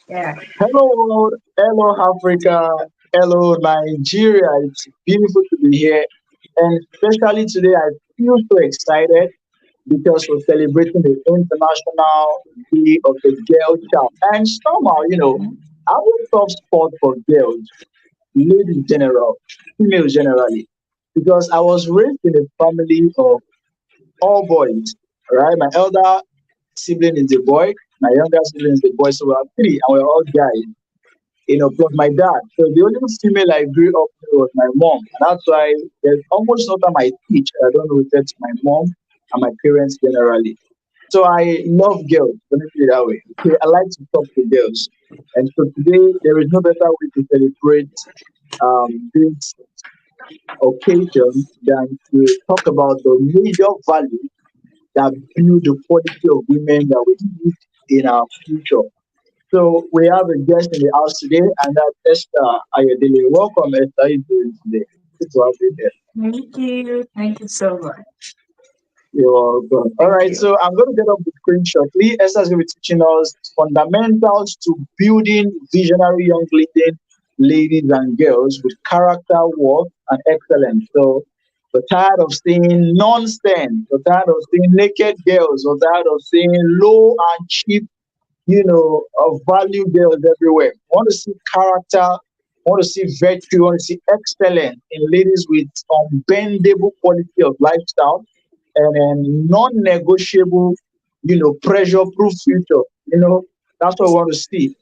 Yeah. Hello world, hello Africa, hello Nigeria. It's beautiful to be here. And especially today, I feel so excited because we're celebrating the International Day of the Girl Child. And somehow, I have a soft spot for girls, ladies general, females generally, because I was raised in a family of all boys. All right, my elder sibling is a boy, my younger sibling is a boy, so we're three, and we're all guys, plus my dad. So the only female I grew up with was my mom. And that's why there's almost no time I teach. I don't refer to my mom and my parents generally. So I love girls, let me put it that way. Okay, I like to talk to girls. And so today there is no better way to celebrate this occasion than to talk about the major values that build the quality of women that we need in our future. So we have a guest in the house today, and that's Esther Ayodele. Welcome, Esther. How are you doing today? Good to have you here. Thank you. Thank you so much. You're welcome. All Thank right, you. so I'm going to get off the screen shortly. Esther's going to be teaching us fundamentals to building visionary young ladies and girls with character, work, and excellence. So we're tired of seeing nonsense. We're tired of seeing naked girls. We're tired of seeing low and cheap of value girls everywhere. Want to see character, want to see virtue, want to see excellence in ladies with unbendable quality of lifestyle and a non-negotiable, pressure-proof future. That's what we want to see.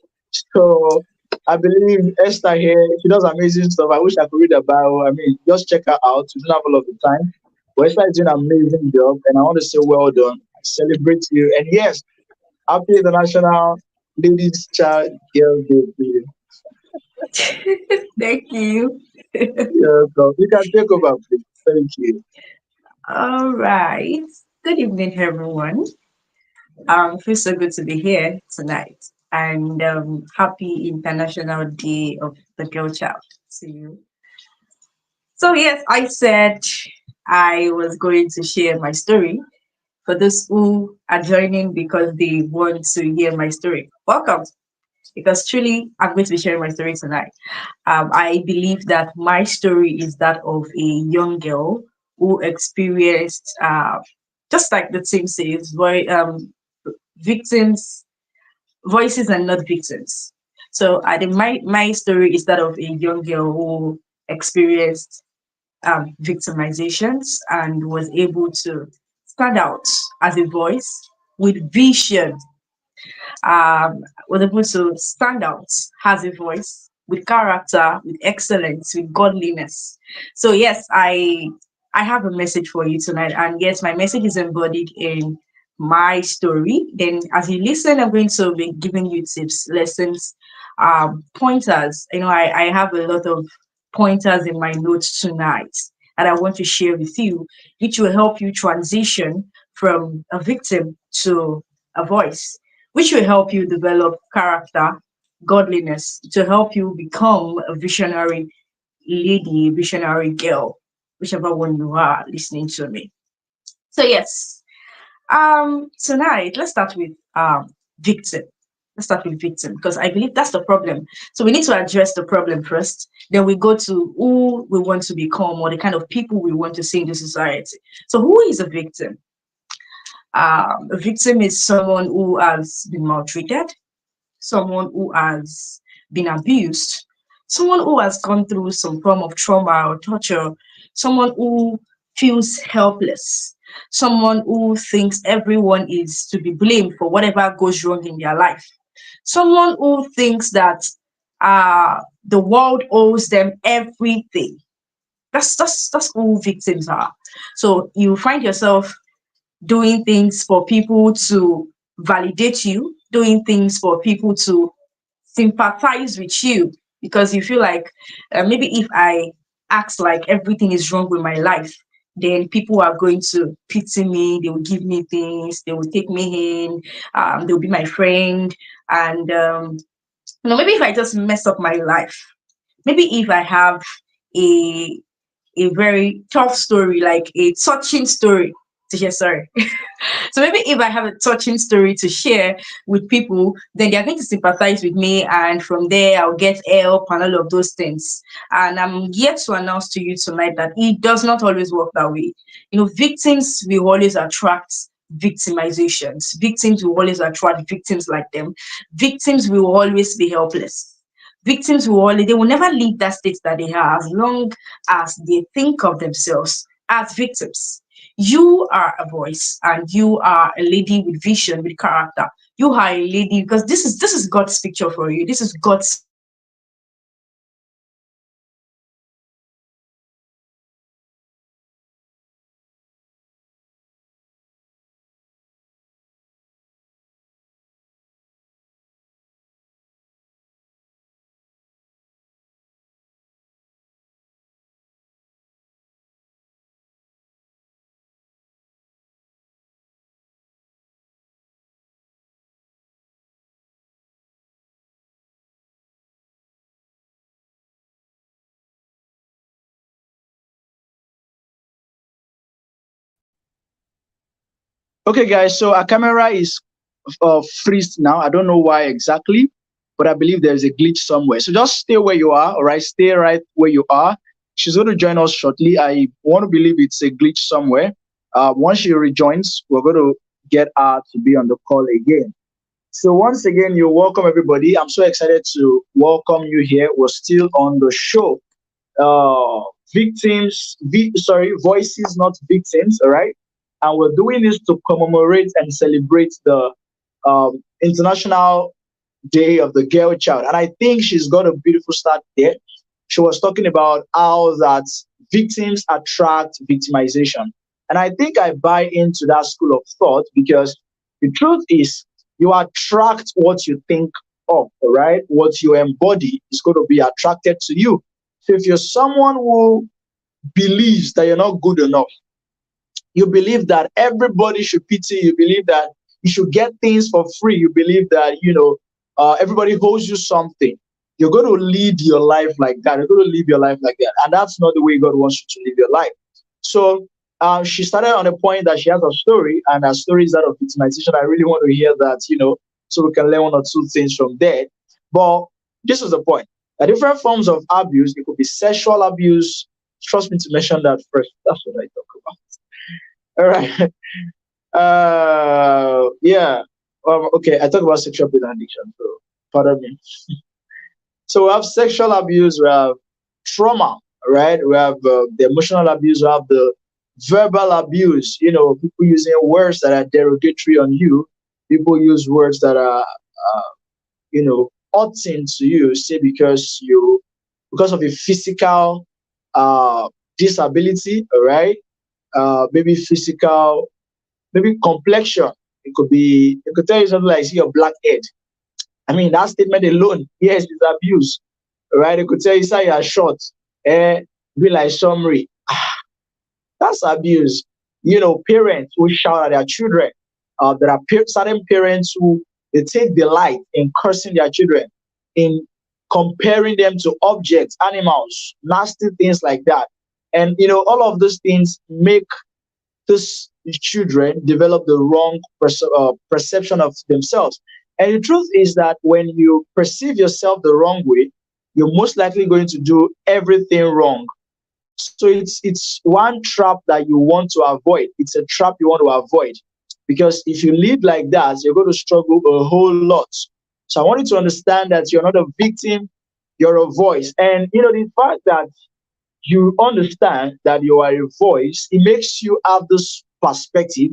So I believe Esther here, she does amazing stuff. I wish I could read her bio. I mean, just check her out. We don't have a lot of the time. But Esther is doing an amazing job, and I want to say well done. I celebrate you. And yes, Happy International Ladies Child Girl Day to you. Thank you. Yeah, so you can take over, please. Thank you. All right. Good evening, everyone. Feels so good to be here tonight. And happy International Day of the Girl Child to you. So yes, I said I was going to share my story for those who are joining because they want to hear my story. Welcome, because truly I'm going to be sharing my story tonight. I believe that my story is that of a young girl who experienced, just like the team says, victims, voices, and not victims. So I think my story is that of a young girl who experienced victimizations and was able to stand out as a voice with vision, was able to stand out, has a voice, with character, with excellence, with godliness. So yes, I have a message for you tonight, and yes, my message is embodied in my story. Then, as you listen, I'm going to be giving you tips, lessons, pointers. I have a lot of pointers in my notes tonight that I want to share with you, which will help you transition from a victim to a voice, which will help you develop character, godliness, to help you become a visionary lady, visionary girl, whichever one you are listening to me. So yes, tonight let's start with victim. Let's start with victim because I believe that's the problem. So we need to address the problem first. Then we go to who we want to become or the kind of people we want to see in the society. So who is a victim? A victim is someone who has been maltreated, someone who has been abused, someone who has gone through some form of trauma or torture, someone who feels helpless, someone who thinks everyone is to be blamed for whatever goes wrong in their life, someone who thinks that the world owes them everything. That's who victims are. So you find yourself doing things for people to validate you, doing things for people to sympathize with you because you feel like maybe if I act like everything is wrong with my life, then people are going to pity me, they will give me things, they will take me in, they'll be my friend. And maybe if I just mess up my life, maybe if I have a a very tough story, like a touching story, to share. Sorry. So maybe if I have a touching story to share with people, then they are going to sympathize with me, and from there I'll get help and all of those things. And I'm yet to announce to you tonight that it does not always work that way. Victims will always attract victimizations. Victims will always attract victims like them. Victims will always be helpless. Victims will always, they will never leave that state that they are as long as they think of themselves as victims. You are a voice, and you are a lady with vision, with character. You are a lady because this is God's picture for you. This is God's Okay, guys. So our camera is freezed now. I don't know why exactly, but I believe there's a glitch somewhere. So just stay where you are. All right, stay right where you are. She's going to join us shortly. I want to believe it's a glitch somewhere. Once she rejoins, we're going to get her to be on the call again. So once again, you're welcome, everybody. I'm so excited to welcome you here. We're still on the show. uh, voices, not victims, all right? And we're doing this to commemorate and celebrate the International Day of the Girl Child. And I think she's got a beautiful start there. She was talking about how that victims attract victimization. And I think I buy into that school of thought because the truth is you attract what you think of, all right? What you embody is going to be attracted to you. So if you're someone who believes that you're not good enough, you believe that everybody should pity you, believe that you should get things for free, you believe that everybody owes you something, you're going to lead your life like that. You're going to live your life like that, and that's not the way God wants you to live your life. So she started on a point that she has a story, and her story is that of victimization. I really want to hear that, so we can learn one or two things from there. But this is the point. The different forms of abuse, it could be sexual abuse. Trust me to mention that first. That's what I talk about. All right. Yeah. Okay. I talk about sexual abuse and addiction. So, pardon me. So we have sexual abuse. We have trauma. Right. We have the emotional abuse. We have the verbal abuse. People using words that are derogatory on you. People use words that are, hurting to you. Say because of a physical uh disability. All right. Maybe physical, maybe complexion. It could tell you something like, see your black head. I mean, that statement alone, yes, is abuse, right? It could tell you, say you're short, be like summary. That's abuse. Parents who shout at their children. There are certain parents who they take delight in cursing their children, in comparing them to objects, animals, nasty things like that. And all of those things make these children develop the wrong perception of themselves. And the truth is that when you perceive yourself the wrong way, you're most likely going to do everything wrong. So it's one trap that you want to avoid. It's a trap you want to avoid because if you live like that, you're going to struggle a whole lot. So I want you to understand that you're not a victim, you're a voice. And the fact that you understand that you are a voice, it makes you have this perspective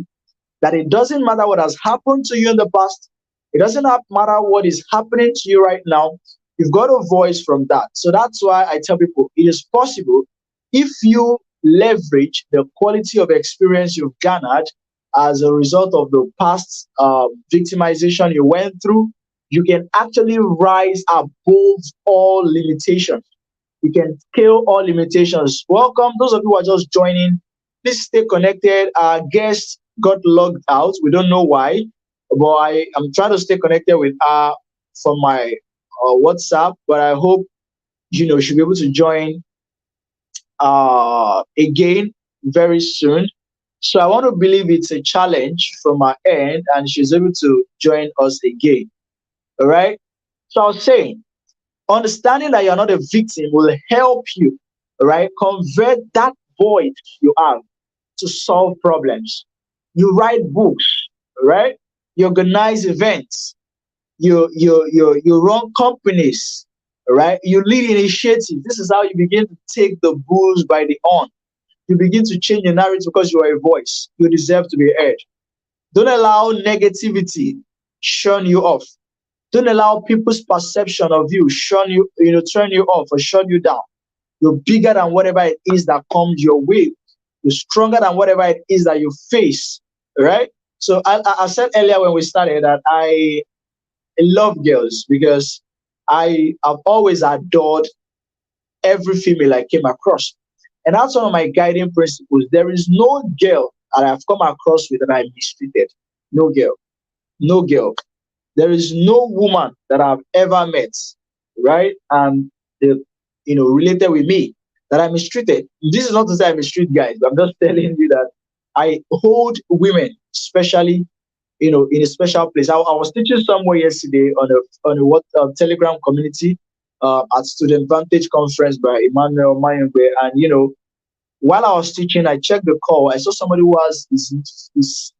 that it doesn't matter what has happened to you in the past, it doesn't matter what is happening to you right now. You've got a voice from that. So that's why I tell people it is possible if you leverage the quality of experience you've garnered as a result of the past victimization you went through, you can actually rise above all limitations. You can scale all limitations. Welcome, those of you who are just joining. Please stay connected. Our guest got logged out. We don't know why, but I am trying to stay connected with her from my WhatsApp. But I hope she'll be able to join again very soon. So I want to believe it's a challenge from our end and she's able to join us again. All right. So I was saying, understanding that you're not a victim will help you, all right, convert that void you have to solve problems. You write books, right? You organize events, you run companies, right? You lead initiatives. This is how you begin to take the bulls by the horn. You begin to change your narrative because you are a voice. You deserve to be heard. Don't allow negativity shun you off. Don't allow people's perception of you shun you, turn you off or shut you down. You're bigger than whatever it is that comes your way. You're stronger than whatever it is that you face. Right? So I said earlier when we started that I love girls because I have always adored every female I came across. And that's one of my guiding principles. There is no girl that I've come across with that I mistreated. No girl. No girl. There is no woman that I've ever met, right? And they, related with me that I mistreated. This is not to say I mistreat guys, but I'm just telling you that I hold women, especially in a special place. I was teaching somewhere yesterday on a what Telegram community at Student Vantage Conference by Emmanuel Mayengbe, and while I was teaching, I checked the call. I saw somebody who has his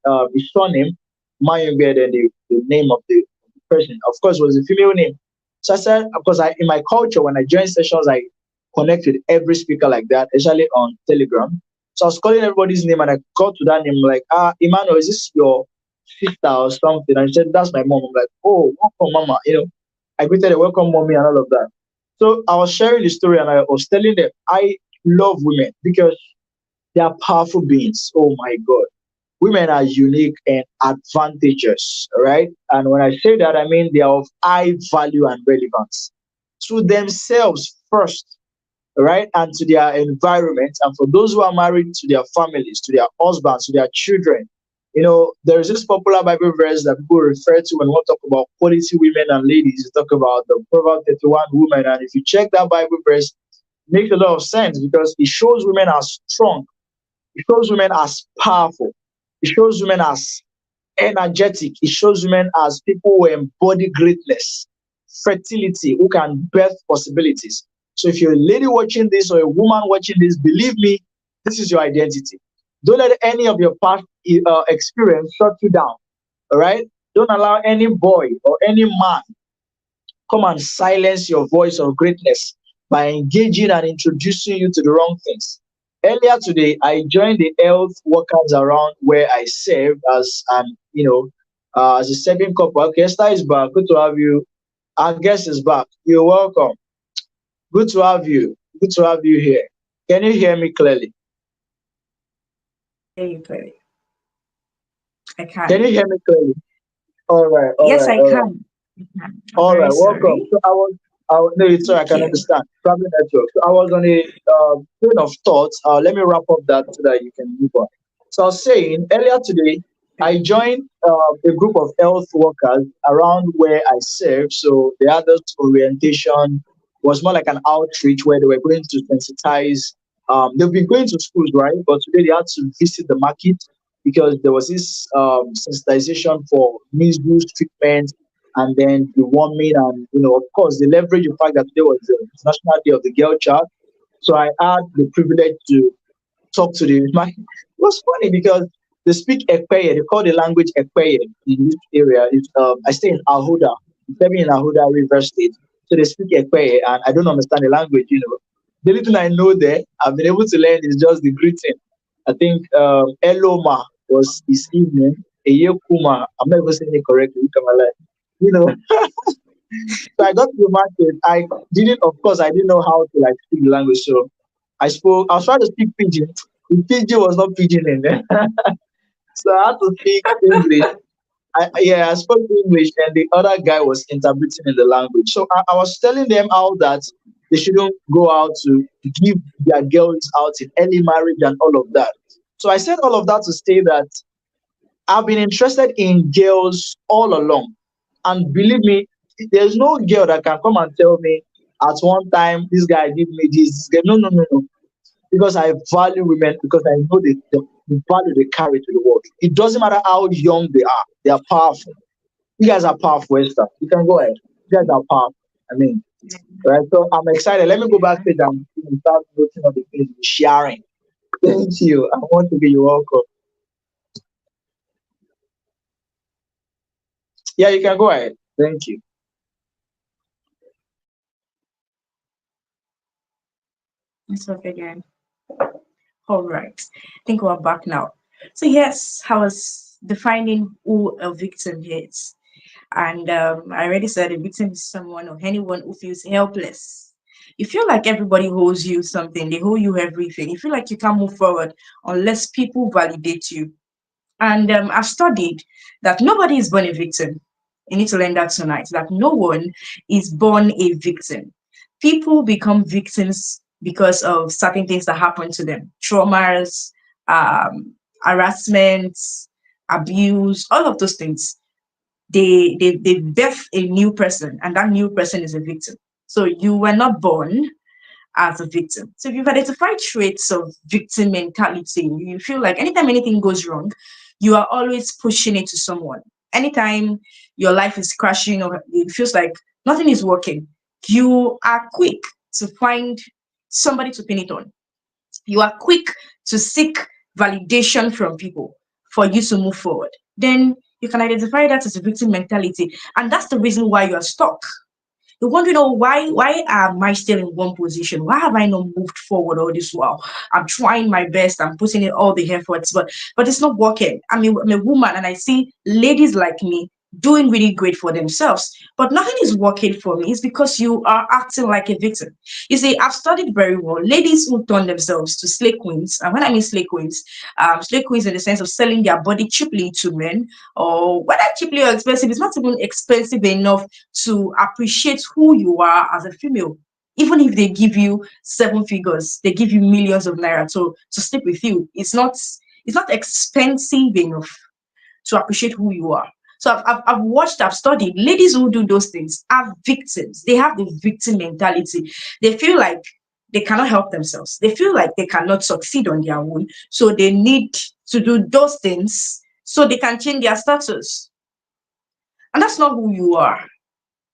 surname Mayengbe and the name of the person. Of course, it was a female name. So I said, because in my culture, when I join sessions, I connect with every speaker like that, especially on Telegram. So I was calling everybody's name and I called to that name like, Emmanuel, is this your sister or something? And she said, that's my mom. I'm like, oh, welcome, mama. I greeted her, welcome, mommy, and all of that. So I was sharing the story and I was telling them I love women because they are powerful beings. Oh my God. Women are unique and advantageous, right? And when I say that, I mean they are of high value and relevance to themselves first, right? And to their environment. And for those who are married, to their families, to their husbands, to their children. There is this popular Bible verse that people refer to when we talk about quality women and ladies. You talk about the Proverbs 31 woman. And if you check that Bible verse, it makes a lot of sense because it shows women as strong, it shows women as powerful, it shows women as energetic, it shows women as people who embody greatness, fertility, who can birth possibilities. So if you're a lady watching this or a woman watching this, believe me, this is your identity. Don't let any of your past experience shut you down. All right? Don't allow any boy or any man come and silence your voice of greatness by engaging and introducing you to the wrong things. Earlier today, I joined the health workers around where I serve as a serving couple. Okay, Esther is back. Good to have you. Our guest is back. You're welcome. Good to have you. Good to have you here. Can you hear me clearly? Hear you clearly. I Can can. you hear me clearly? All right, all Yes, right, I all right. can. I'm All very right, welcome. sorry. So no, it's all right, I Thank can you. understand. Traveling network. So I was on a train of thoughts. Let me wrap up that so that you can move on. So I was saying earlier today, I Okay. joined a group of health workers around where I serve. So the adult orientation was more like an outreach where they were going to sensitize. They've been going to schools, right? But today they had to visit the market because there was this sensitization for misuse treatment and then the warming and of course they leverage the fact that today was the International Day of the Girl Child. So I had the privilege to talk to the my it was funny because they speak Ekpeye, they call the language Ekpeye in this area. I stay in Alhuda, I'm living in Alhuda River State. So they speak Ekpeye and I don't understand the language. The little I know there, I've been able to learn is just the greeting. I think Eloma was his evening, Eyekuma. I'm not even saying it correctly, come alive. You know, so I got to the market. Of course, I didn't know how to like speak the language. So I was trying to speak pidgin. The pidgin was not pidgin in there. So I had to speak English. I spoke English, and the other guy was interpreting in the language. So I was telling them how that they shouldn't go out to give their girls out in early marriage and all of that. So I said all of that to say that I've been interested in girls all along. And believe me, there's no girl that can come and tell me at one time this guy did me this. No, no, no, no. Because I value women, because I know the value they carry to the world. It doesn't matter how young they are powerful. You guys are powerful, Esther. You can go ahead. You guys are powerful. I mean, right? So I'm excited. Let me go backstage and start looking at the things you're sharing. Thank you. I want to be you welcome. Yeah, you can go ahead. Thank you. It's okay again. All right. I think we're back now. So yes, I was defining who a victim is. And I already said a victim is someone or anyone who feels helpless. You feel like everybody owes you something, they owe you everything. You feel like you can't move forward unless people validate you. And I've studied that nobody is born a victim. You need to learn that tonight, that no one is born a victim. People become victims because of certain things that happen to them, traumas, um, harassment, abuse, all of those things. They birth a new person, and that new person is a victim. So you were not born as a victim. So if you've identified traits of victim mentality, you feel like anytime anything goes wrong, you are always pushing it to someone. Anytime your life is crashing or it feels like nothing is working, you are quick to find somebody to pin it on. You are quick to seek validation from people for you to move forward. Then you can identify that as a victim mentality. And that's the reason why you are stuck. You want to know why am I still in one position? Why have I not moved forward all this while? I'm trying my best, I'm putting in all the efforts, but it's not working. I'm a woman and I see ladies like me doing really great for themselves, but nothing is working for me. It's because you are acting like a victim. You see, I've studied very well ladies who turn themselves to slay queens. And when I mean slay queens in the sense of selling their body cheaply to men, or whether cheaply or expensive, it's not even expensive enough to appreciate who you are as a female. Even if they give you seven figures, they give you millions of naira to sleep with you. It's not expensive enough to appreciate who you are. So I've watched, I've studied ladies who do those things are victims. They have the victim mentality. They feel like they cannot help themselves. They feel like they cannot succeed on their own. So they need to do those things so they can change their status. And that's not who you are.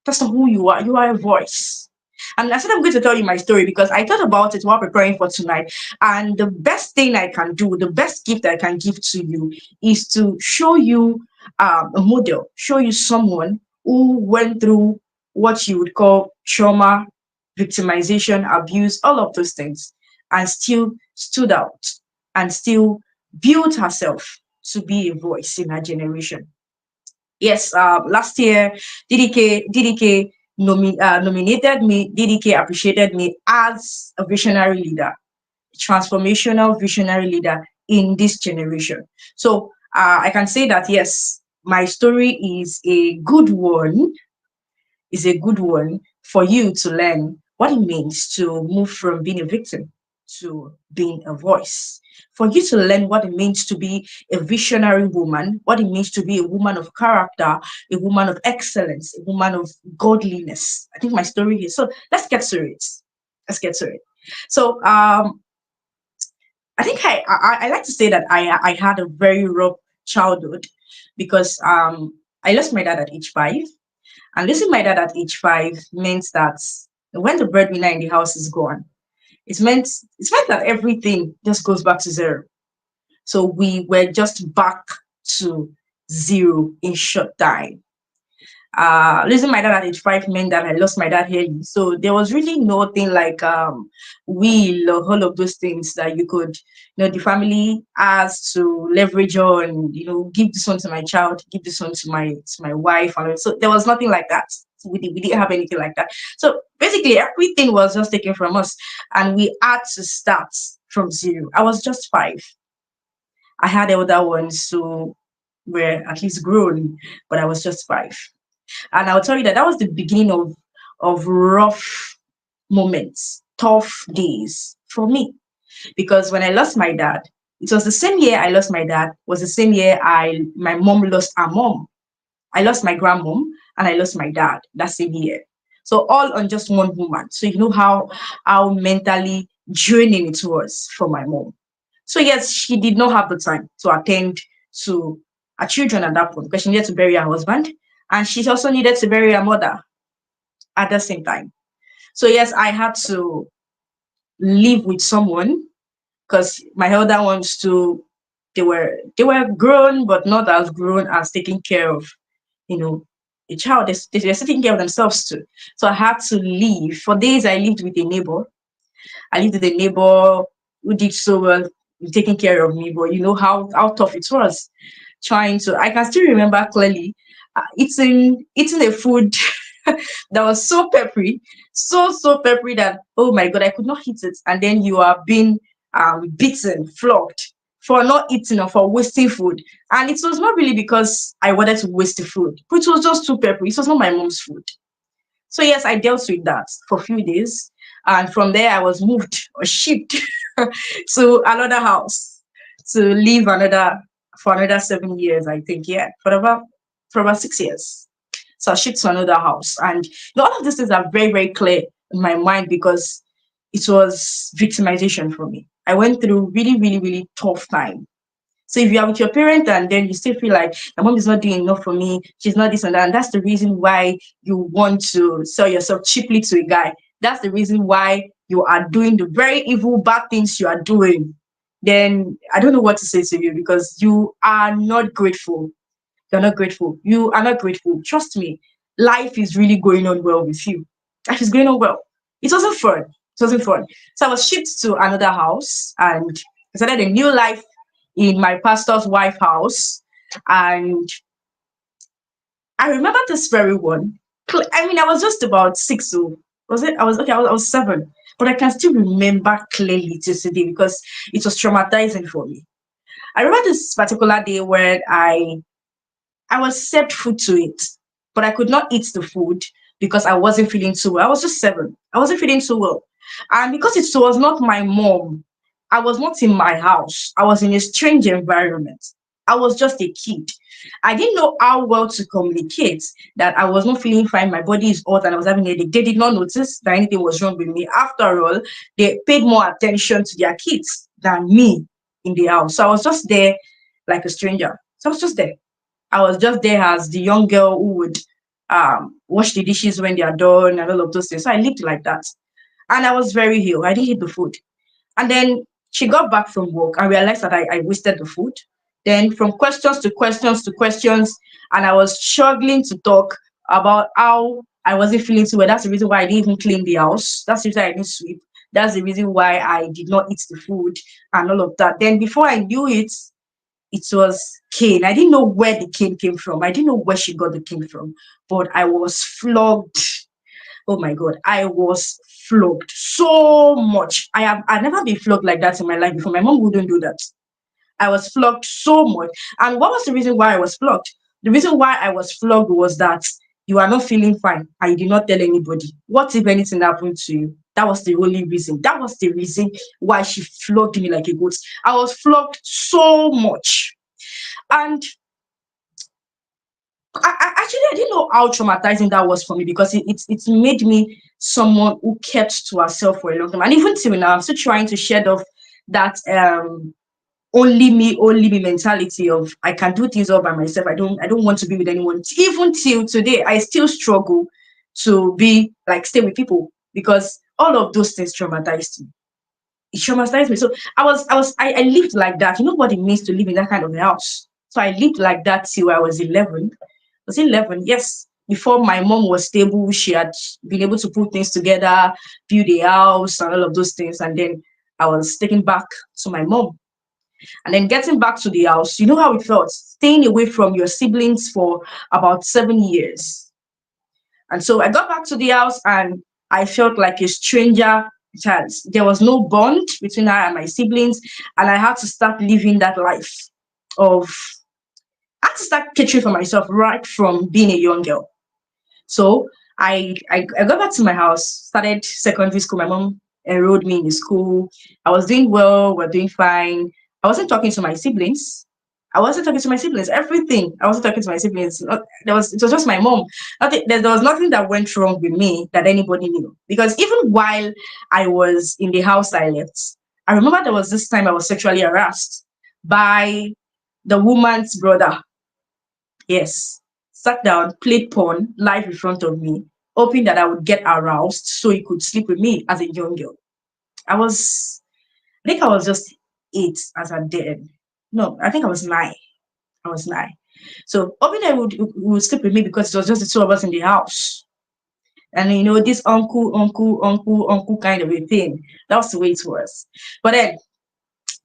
That's not who you are. You are a voice. And I said I'm going to tell you my story because I thought about it while preparing for tonight. And the best thing I can do, the best gift I can give to you is to show you a model, show you someone who went through what you would call trauma, victimization, abuse, all of those things, and still stood out and still built herself to be a voice in her generation. Yes, last year DDK nominated me. DDK appreciated me as a visionary leader, transformational visionary leader in this generation. So I can say that yes, my story is a good one for you to learn what it means to move from being a victim to being a voice. For you to learn what it means to be a visionary woman, what it means to be a woman of character, a woman of excellence, a woman of godliness. I think my story is so. Let's get to it. Let's get to it. So I think I like to say that I had a very rough childhood because I lost my dad at age 5, and losing my dad at age 5 meant that when the breadwinner in the house is gone, it meant that everything just goes back to zero. So we were just back to zero in short time. Losing my dad at age 5 meant that I lost my dad early. So there was really nothing like will or all of those things that you could, the family has to leverage on, give this one to my child, give this one to my wife. And so there was nothing like that. We didn't have anything like that. So basically everything was just taken from us and we had to start from zero. I was just 5. I had elder ones who were at least grown, but I was just 5. And I'll tell you that that was the beginning of rough moments, tough days for me. Because when I lost my dad, it was the same year I lost my dad, was the same year my mom lost her mom. I lost my grandmom and I lost my dad that same year. So all on just one woman. So you know how mentally draining it was for my mom. So yes, she did not have the time to attend to her children at that point because she needed to bury her husband and she also needed to bury her mother at the same time. So yes, I had to live with someone because my elder ones too, they were grown but not as grown as taking care of, you know, a child. They were taking care of themselves too. So I had to leave. For days I lived with a neighbor. I lived with a neighbor who did so well in taking care of me, but you know how tough it was trying to. I can still remember clearly eating a food that was so peppery, so peppery that oh my god, I could not eat it. And then you are being beaten, flogged for not eating or for wasting food. And it was not really because I wanted to waste the food, but it was just too peppery. It was not my mom's food. So yes, I dealt with that for a few days, and from there I was moved or shipped to another house to live another for another 7 years, I think. Yeah, for about 6 years. So I shipped to another house, and all of these things are very clear in my mind because it was victimization for me. I went through really tough time. So if you are with your parent and then you still feel like my mom is not doing enough for me, she's not this and that, and that's the reason why you want to sell yourself cheaply to a guy. That's the reason why you are doing the very evil, bad things you are doing. Then I don't know what to say to you because you are not grateful. You're not grateful. You are not grateful. Trust me, life is really going on well with you. Life is going on well. It wasn't fun. It wasn't fun. So I was shipped to another house and I started a new life in my pastor's wife house. And I remember this very one. I mean, I was just about six, so was it? I was okay. I was seven, but I can still remember clearly to today because it was traumatizing for me. I remember this particular day where I was served food to eat, but I could not eat the food because I wasn't feeling too well. I was just seven. I wasn't feeling too well. And because it was not my mom, I was not in my house. I was in a strange environment. I was just a kid. I didn't know how well to communicate that I was not feeling fine. My body is hot and I was having a headache. They did not notice that anything was wrong with me. After all, they paid more attention to their kids than me in the house. So I was just there like a stranger. So I was just there. I was just there as the young girl who would wash the dishes when they are done and all of those things. So I lived like that. And I was very ill. I didn't eat the food. And then she got back from work and realized that I wasted the food. Then from questions to questions to questions, and I was struggling to talk about how I wasn't feeling too well. That's the reason why I didn't even clean the house. That's the reason I didn't sweep. That's the reason why I did not eat the food and all of that. Then before I knew it, it was cane. I didn't know where the cane came from. I didn't know where she got the cane from, but I was flogged. Oh my god, I was flogged so much. I never been flogged like that in my life before. My mom wouldn't do that. I was flogged so much. And what was the reason why I was flogged? The reason why I was flogged was that you are not feeling fine and you did not tell anybody. What if anything happened to you? That was the only reason. That was the reason why she flogged me like a goat. I was flogged so much. And actually, I didn't know how traumatizing that was for me because it made me someone who kept to herself for a long time. And even till now, I'm still trying to shed off that only me mentality of I can do things all by myself. I don't want to be with anyone. Even till today, I still struggle to be like stay with people because all of those things traumatized me. It traumatized me. So I lived like that. You know what it means to live in that kind of a house. So I lived like that till I was 11. I was 11, yes. Before my mom was stable, she had been able to put things together, build a house, and all of those things. And then I was taken back to my mom. And then getting back to the house, you know how it felt, staying away from your siblings for about 7 years. And so I got back to the house and I felt like a stranger child. There was no bond between her and my siblings, and I had to start living that life of I had to start catering for myself right from being a young girl. So I got back to my house, started secondary school. My mom enrolled me in the school. I was doing well, we're doing fine. I wasn't talking to my siblings. I wasn't talking to my siblings. Everything. I wasn't talking to my siblings. It was just my mom. There was nothing that went wrong with me that anybody knew. Because even while I was in the house I left, I remember there was this time I was sexually harassed by the woman's brother. Yes. Sat down, played porn live in front of me, hoping that I would get aroused so he could sleep with me as a young girl. I was, I think I was just 8 as a then. No, I think I was 9. I was 9. So hoping that he would sleep with me because it was just the two of us in the house. And this uncle, uncle, uncle, uncle kind of a thing. That was the way it was. But then,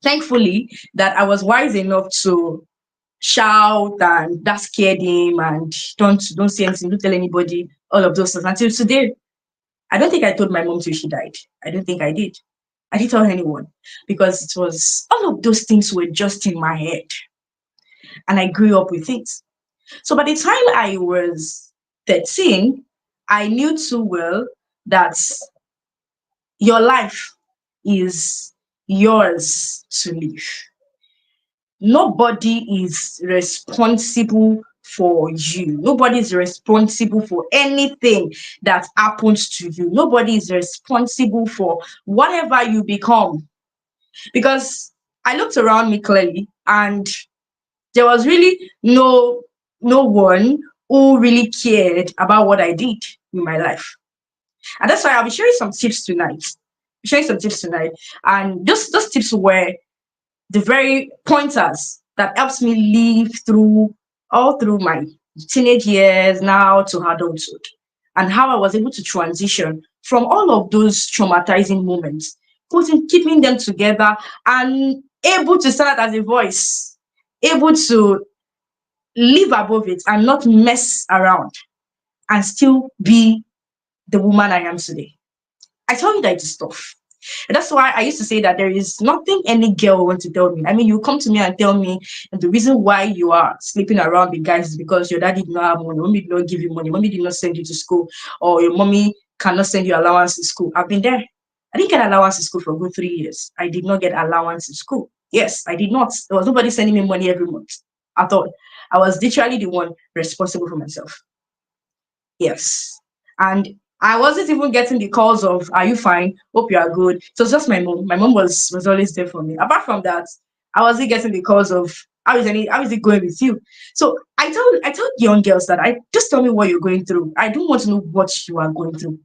thankfully, that I was wise enough to shout, and that scared him, and don't say anything, don't tell anybody, all of those things. Until today, I don't think I told my mom till she died. I don't think I did. I didn't tell anyone because it was all of those things were just in my head, and I grew up with it. So by the time I was 13, I knew too well that your life is yours to live. Nobody is responsible for you. Nobody is responsible for anything that happens to you. Nobody is responsible for whatever you become. Because I looked around me clearly, and there was really no one who really cared about what I did in my life. And that's why I'll be sharing some tips tonight. Sharing some tips tonight. And those tips were the very pointers that helps me live through all through my teenage years now to adulthood, and how I was able to transition from all of those traumatizing moments, keeping them together, and able to stand as a voice, able to live above it and not mess around, and still be the woman I am today. I tell you that it's tough. And that's why I used to say that there is nothing any girl wants to tell me. I mean, you come to me and tell me and the reason why you are sleeping around with guys is because your daddy did not have money, mommy did not give you money, mommy did not send you to school, or your mommy cannot send you allowance to school. I've been there. I didn't get allowance to school for a good 3 years. I did not get allowance to school. Yes, I did not. There was nobody sending me money every month. I thought I was literally the one responsible for myself. Yes. And I wasn't even getting the calls of "Are you fine? Hope you are good." So it's just my mom. My mom was always there for me. Apart from that, I wasn't getting the calls of how is it going with you? So I told young girls that I just tell me what you're going through. I don't want to know what you are going through.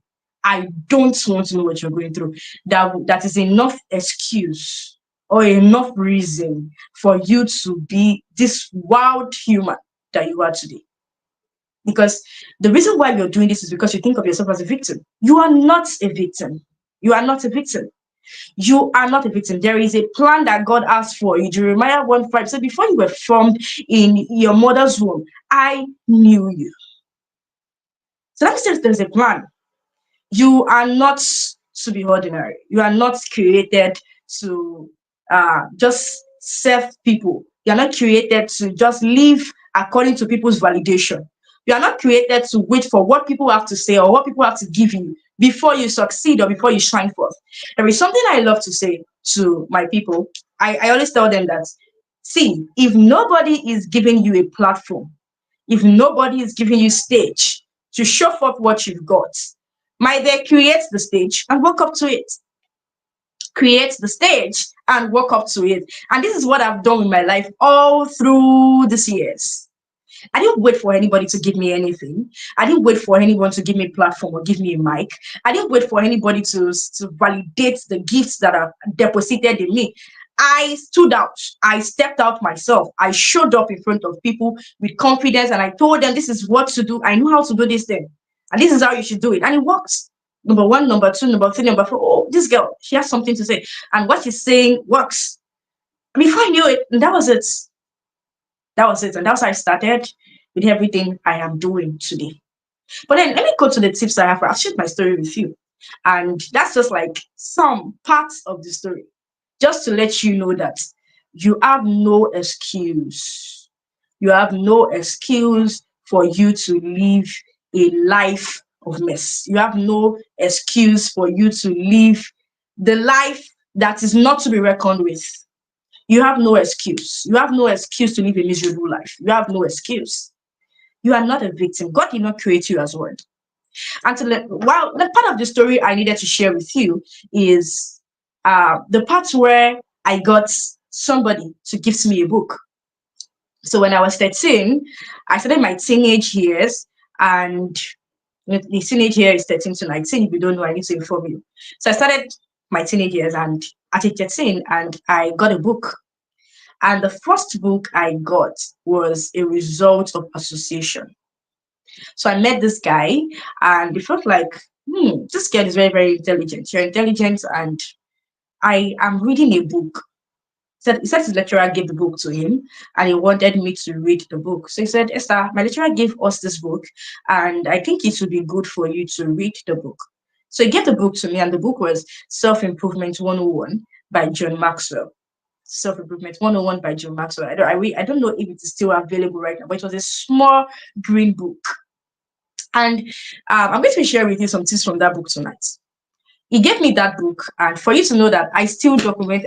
I don't want to know what you're going through. That is enough excuse or enough reason for you to be this wild human that you are today. Because the reason why you're doing this is because you think of yourself as a victim. You are not a victim. You are not a victim. You are not a victim. There is a plan that God has for you. Jeremiah 1:5 said, "Before you were formed in your mother's womb, I knew you." So that means there's a plan. You are not to be ordinary. You are not created to just serve people. You are not created to just live according to people's validation. You are not created to wait for what people have to say or what people have to give you before you succeed or before you shine forth. There is something I love to say to my people. I always tell them that, see, if nobody is giving you a platform, if nobody is giving you stage to show forth what you've got, might they create the stage and walk up to it. Create the stage and walk up to it. And this is what I've done with my life all through these years. I didn't wait for anybody to give me anything. I didn't wait for anyone to give me a platform or give me a mic. I didn't wait for anybody to validate the gifts that are deposited in me. I stood out. I stepped out myself. I showed up in front of people with confidence, and I told them this is what to do. I know how to do this thing. And this is how you should do it. And it works. Number one, number two, number three, number four. Oh, this girl, she has something to say. And what she's saying works. Before I knew it, and that was it. That was it. And that's how I started with everything I am doing today. But then let me go to the tips I have. I'll share my story with you. And that's just like some parts of the story. Just to let you know that you have no excuse. You have no excuse for you to live a life of mess. You have no excuse for you to live the life that is not to be reckoned with. You have no excuse. You have no excuse to live a miserable life. You have no excuse. You are not a victim. God did not create you as one. And the part of the story I needed to share with you is the part where I got somebody to gift me a book. So when I was 13, I started my teenage years, and the teenage year is 13 to 19. If you don't know, I need to inform you. So I started my teenage years and at age 13, and I got a book. And the first book I got was a result of association. So I met this guy, and it felt like, this girl is very, very intelligent. You're intelligent, and I am reading a book. He said his lecturer gave the book to him, and he wanted me to read the book. So he said, Esther, my lecturer gave us this book, and I think it would be good for you to read the book. So he gave the book to me, and the book was Self Improvement 101 by John Maxwell. Self Improvement 101 by John Maxwell. I don't know if it is still available right now, but it was a small green book. And I'm going to share with you some things from that book tonight. He gave me that book, and for you to know that I still document.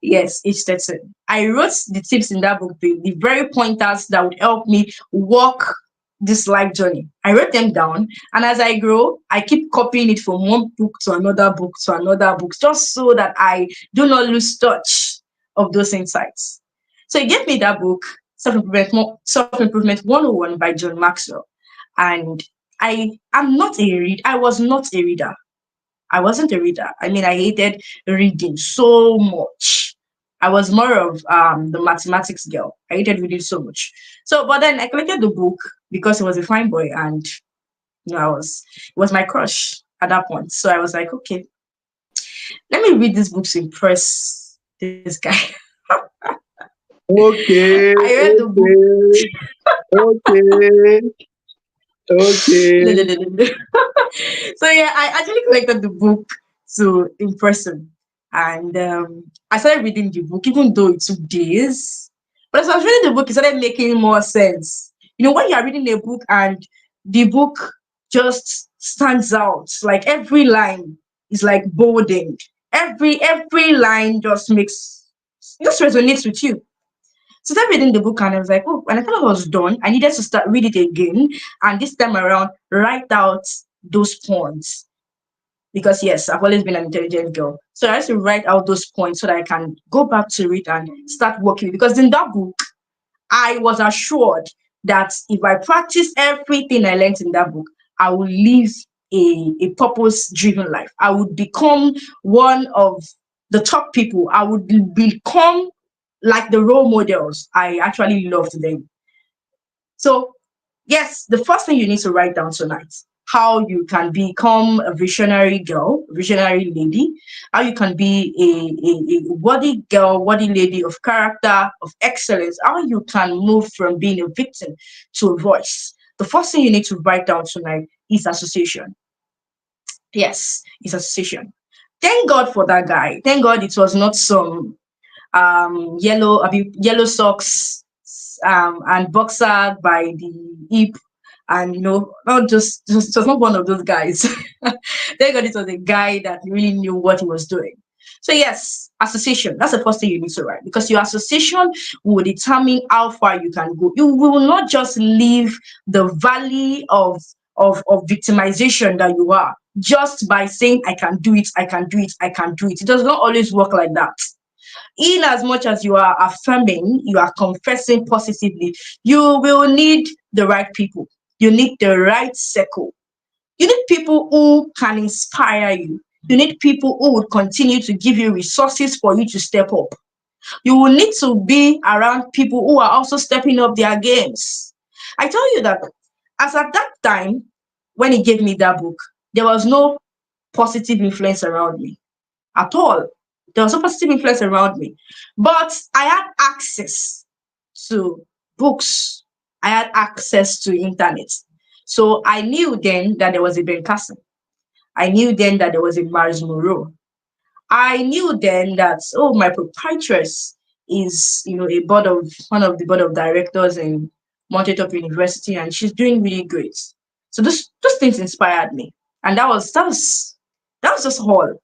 Yes, age 13. I wrote the tips in that book, the very pointers that would help me walk this life journey. I wrote them down, and as I grow, I keep copying it from one book to another book to another book, just so that I do not lose touch of those insights. So he gave me that book, Self Improvement 101 by John Maxwell. And I was not a reader. I wasn't a reader. I mean, I hated reading so much. I was more of the mathematics girl. I hated reading so much. So, but then I collected the book because he was a fine boy, and it was my crush at that point. So I was like, okay, let me read this book to impress this guy. Okay, I read the book. okay, okay, okay. So yeah, I actually collected the book to impress him, and I started reading the book, even though it took days. But as I was reading the book, it started making more sense. You know, when you are reading a book and the book just stands out, like every line is like bolding. Every line just resonates with you. So I started reading the book, and I was like, oh, when I thought I was done, I needed to start read it again. And this time around, write out those points. Because yes, I've always been an intelligent girl. So I have to write out those points so that I can go back to it and start working. Because in that book, I was assured that if I practice everything I learned in that book, I will live a purpose driven life. I would become one of the top people. I would become like the role models. I actually loved them. So, yes, the first thing you need to write down tonight, how you can become a visionary girl, visionary lady, how you can be a worthy girl, worthy lady of character, of excellence, how you can move from being a victim to a voice. The first thing you need to write down tonight is association. Yes, it's association. Thank God for that guy. Thank God it was not some yellow socks and boxer by the hip, and not just it was not one of those guys. Thank God it was a guy that really knew what he was doing. So yes, association, that's the first thing you need to write, because your association will determine how far you can go. You will not just leave the valley of victimization that you are just by saying I can do it, I can do it, I can do it. It does not always work like that. In as much as you are affirming, you are confessing positively, you will need the right people. You need the right circle. You need people who can inspire you. You need people who would continue to give you resources for you to step up. You will need to be around people who are also stepping up their games. I tell you that as at that time, when he gave me that book, there was no positive influence around me at all. There was no positive influence around me. But I had access to books. I had access to internet. So I knew then that there was a Ben Carson. I knew then that there was a Miles Monroe. I knew then that, oh, my proprietress is, a board of one of the board of directors in Mountaintop University, and she's doing really great. So those things inspired me. And that was just all.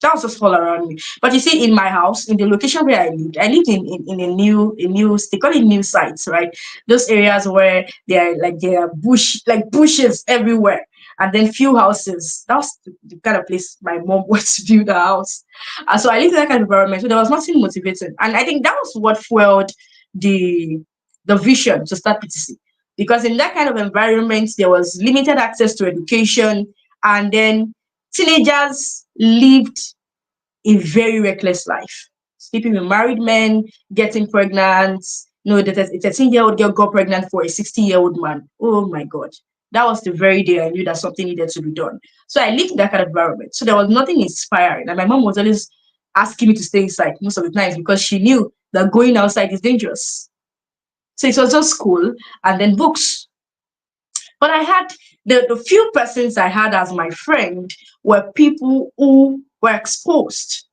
That was just all around me. But you see, in my house, in the location where I lived in a new they call it new sites, right? Those areas where there are bushes everywhere. and then few houses. That was the kind of place my mom went to build a house. And so I lived in that kind of environment. So there was nothing motivating. And I think that was what fueled the the vision to start PTC. Because in that kind of environment, there was limited access to education, and then teenagers lived a very reckless life. Sleeping with married men, getting pregnant. No, the 13-year-old girl got pregnant for a 60-year-old man. Oh my God. That was the very day I knew that something needed to be done. So I lived in that kind of environment. So there was nothing inspiring. And my mom was always asking me to stay inside most of the times because she knew that going outside is dangerous. So it was just school and then books. But I had the few persons I had as my friend were people who were exposed.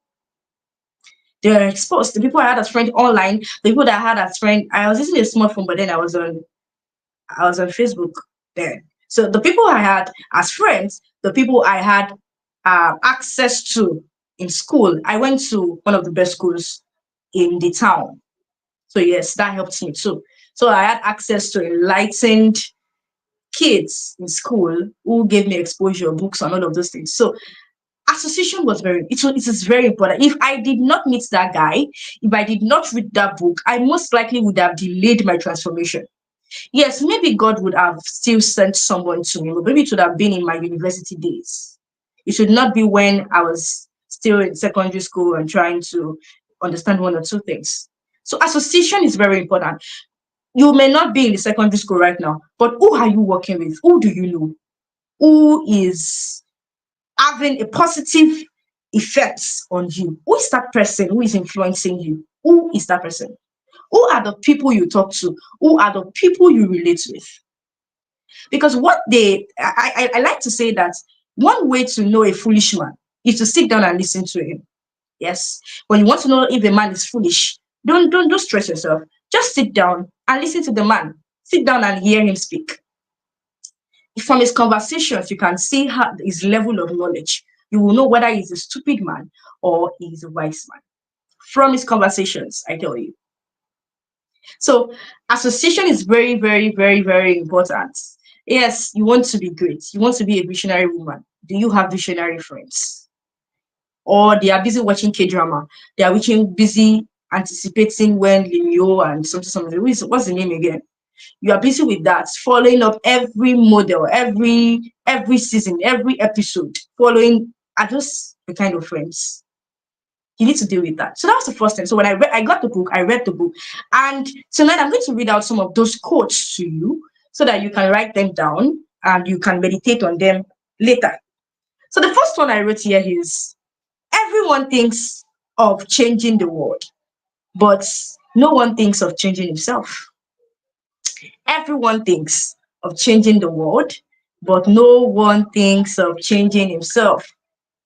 They were exposed. The people I had as friend online, the people that I had as friend, I was using a smartphone, but then I was on Facebook then. So the people I had as friends, the people I had access to in school, I went to one of the best schools in the town. So yes, that helped me too. So I had access to enlightened kids in school who gave me exposure, books, and all of those things. So association was it is very important. If I did not meet that guy, if I did not read that book, I most likely would have delayed my transformation. Yes, maybe God would have still sent someone to me, but maybe it would have been in my university days. It should not be when I was still in secondary school and trying to understand one or two things. So association is very important. You may not be in the secondary school right now, but who are you working with? Who do you know? Who is having a positive effects on you? Who is that person who is influencing you? Who is that person? Who are the people you talk to? Who are the people you relate with? Because what I like to say that one way to know a foolish man is to sit down and listen to him. Yes. When you want to know if a man is foolish, don't stress yourself. Just sit down and listen to the man. Sit down and hear him speak. From his conversations, you can see his level of knowledge. You will know whether he's a stupid man or he's a wise man. From his conversations, I tell you. So association is very, very, very, very important. Yes, you want to be great. You want to be a visionary woman. Do you have visionary friends? Or they are busy watching K drama. They are busy anticipating when Leo and something. What's the name again? You are busy with that, following up every model, every season, every episode, following are those the kind of friends. You need to deal with that. So that was the first thing. So when I got the book, I read the book. And tonight I'm going to read out some of those quotes to you so that you can write them down and you can meditate on them later. So the first one I wrote here is everyone thinks of changing the world, but no one thinks of changing himself. Everyone thinks of changing the world, but no one thinks of changing himself.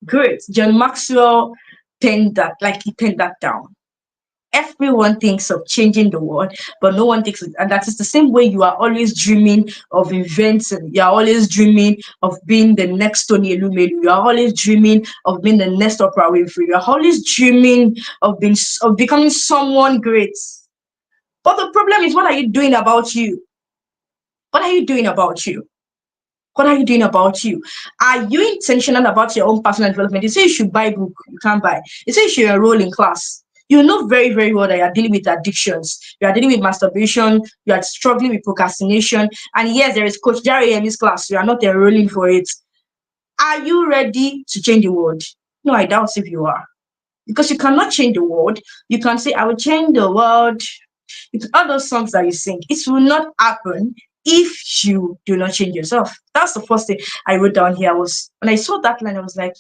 Great. John Maxwell penned that, like he penned that down. Everyone thinks of changing the world, but no one thinks, and that is the same way you are always dreaming of inventing. You are always dreaming of being the next Tony Elumelu. You are always dreaming of being the next Oprah Winfrey. You are always dreaming of becoming someone great. But the problem is, what are you doing about you? What are you doing about you? What are you doing about you? Are you intentional about your own personal development? You say you should buy book, you can't buy. You say you should enroll in class. You know very, very well that you are dealing with addictions. You are dealing with masturbation. You are struggling with procrastination. And yes, there is Coach Jerry in this class. You are not enrolling for it. Are you ready to change the world? No, I doubt if you are. Because you cannot change the world. You can say, I will change the world. It's all those songs that you sing. It will not happen if you do not change yourself. That's the first thing I wrote down here. Was when I saw that line, I was like,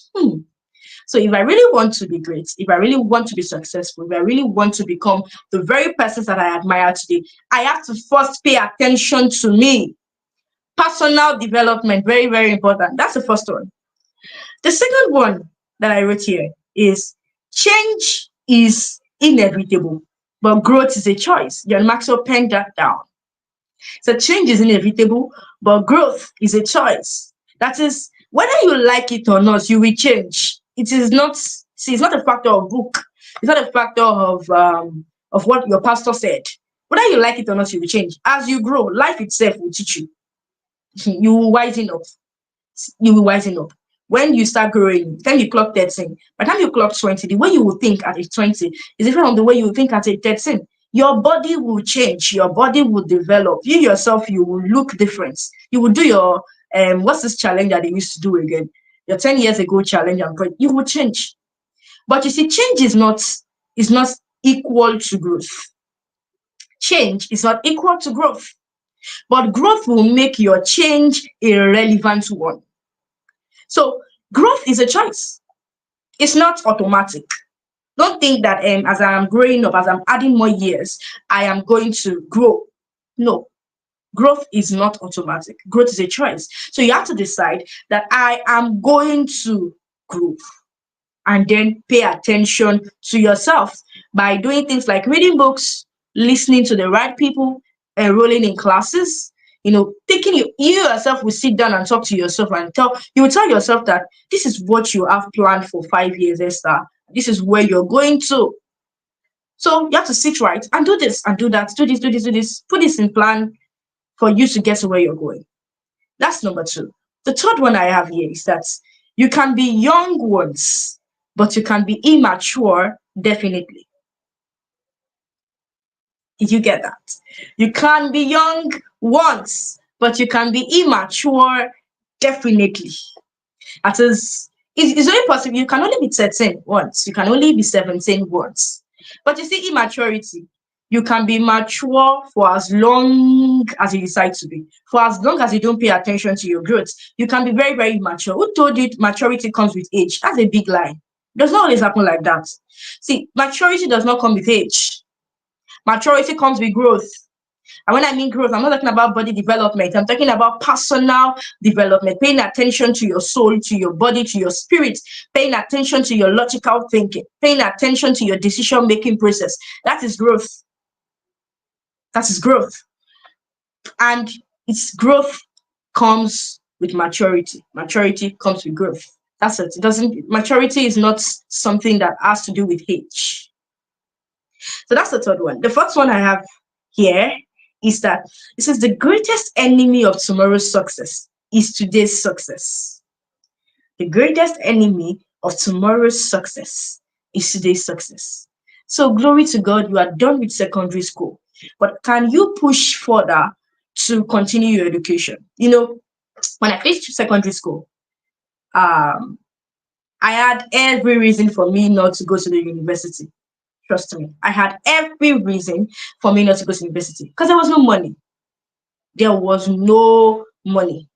So if I really want to be great, if I really want to be successful, if I really want to become the very persons that I admire today, I have to first pay attention to me. Personal development, very, very important. That's the first one. The second one that I wrote here is change is inevitable, but growth is a choice. John Maxwell penned that down. So change is inevitable, but growth is a choice. That is, whether you like it or not, you will change. It is not, see, it's not a factor of book. It's not a factor of what your pastor said. Whether you like it or not, you will change. As you grow, life itself will teach you. You will wisen up. you will wisen up. When you start growing, then you clock 13. By the time you clock 20, the way you will think at age 20 is different from the way you will think at age 13. Your body will change, your body will develop. You yourself, you will look different. You will do your what's this challenge that they used to do again? Your 10 years ago challenge, and you will change. But you see, change is not equal to growth. Change is not equal to growth. But growth will make your change a relevant one. So growth is a choice. It's not automatic. Don't think that as I'm growing up, as I'm adding more years, I am going to grow. No, growth is not automatic. Growth is a choice. So you have to decide that I am going to grow, and then pay attention to yourself by doing things like reading books, listening to the right people, enrolling in classes. Taking you yourself will sit down and talk to yourself, and you will tell yourself that this is what you have planned for 5 years, Esther. This is where you're going to. So you have to sit right and do this and do that, do this, do this, do this. Put this in plan for you to get to where you're going. That's number two. The third one I have here is that you can be young once, but you can be immature definitely. Did you get that? You can be young once, but you can be immature definitely. That is, it's only possible. You can only be 13 once. You can only be 17 once. But you see, immaturity, you can be mature for as long as you decide to be. For as long as you don't pay attention to your growth, you can be very, very immature. Who told you maturity comes with age? That's a big lie. It does not always happen like that. See, maturity does not come with age. Maturity comes with growth. And when I mean growth, I'm not talking about body development. I'm talking about personal development, paying attention to your soul, to your body, to your spirit, paying attention to your logical thinking, paying attention to your decision making process. That is growth. That is growth. And its growth comes with maturity. Maturity comes with growth. That's it. Maturity is not something that has to do with age. So that's the third one. The fourth one I have here is that it says the greatest enemy of tomorrow's success is today's success. The greatest enemy of tomorrow's success is today's success. So glory to God, you are done with secondary school. But can you push further to continue your education? When I finished secondary school, um, I had every reason for me not to go to the university. Trust me, I had every reason for me not to go to university because there was no money. There was no money.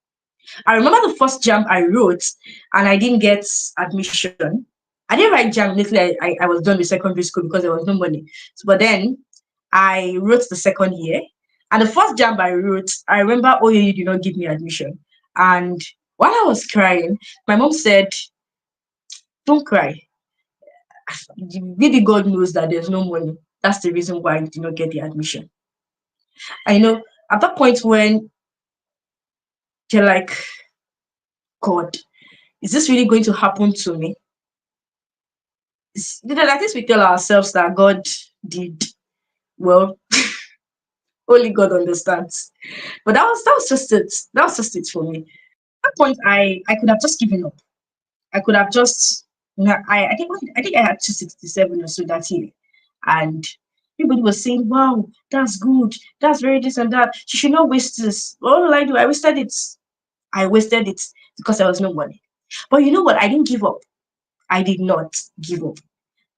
I remember the first jam I wrote and I didn't get admission. I didn't write jam immediately. I was done with secondary school because there was no money. But then I wrote the second year. And the first jam I wrote, I remember, oh, you did not give me admission. And while I was crying, my mom said, don't cry. Maybe God knows that there's no money. That's the reason why you did not get the admission. I know at that point when you're like, God, is this really going to happen to me? Like this, we tell ourselves that God did. Well, only God understands. But that was just it. That was just it for me. At that point, I could have just given up. I could have just, I think I had 267 or so that year, and everybody was saying, "Wow, that's good. That's very this and that. You should not waste this." What will I do? I wasted it. I wasted it because there was no money. But you know what? I didn't give up. I did not give up.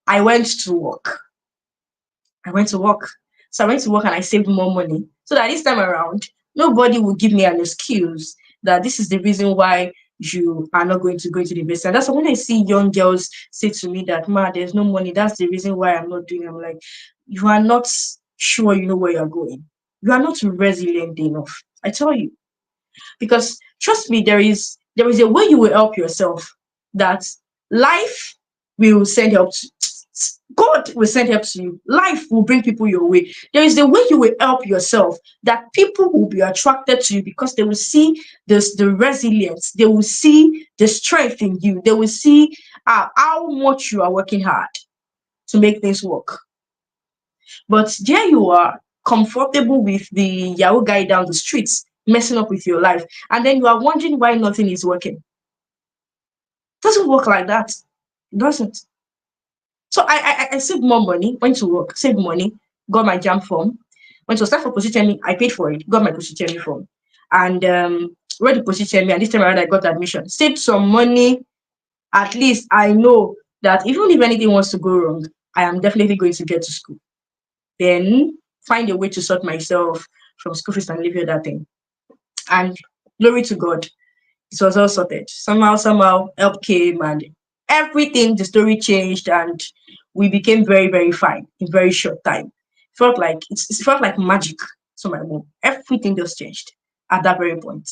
I went to work. I went to work. So I went to work and I saved more money. So that this time around, nobody will give me an excuse that this is the reason why you are not going to go into the business. And that's why when I see young girls say to me that, Ma, there's no money, that's the reason why I'm not doing it. I'm like, you are not sure you know where you're going. You are not resilient enough. I tell you. Because trust me, there is a way you will help yourself that life will send help to God will send help to you. Life will bring people your way. There is a way you will help yourself that people will be attracted to you because they will see the resilience. They will see the strength in you. They will see how much you are working hard to make things work. But there you are, comfortable with the Yahoo guy down the streets. messing up with your life, and then you are wondering why nothing is working. It doesn't work like that. It doesn't. So I saved more money, went to work, saved money, got my jam form, went to start for Positemi, I paid for it, got my Positemi form, and went to Positemi, and this time around I got admission. Saved some money. At least I know that even if anything wants to go wrong, I am definitely going to get to school. Then find a way to sort myself from school fees and leave you that thing. And glory to God, it was all sorted. Somehow, help came and everything, the story changed, and we became very, very fine in very short time. It felt like magic to my mom. Everything just changed at that very point.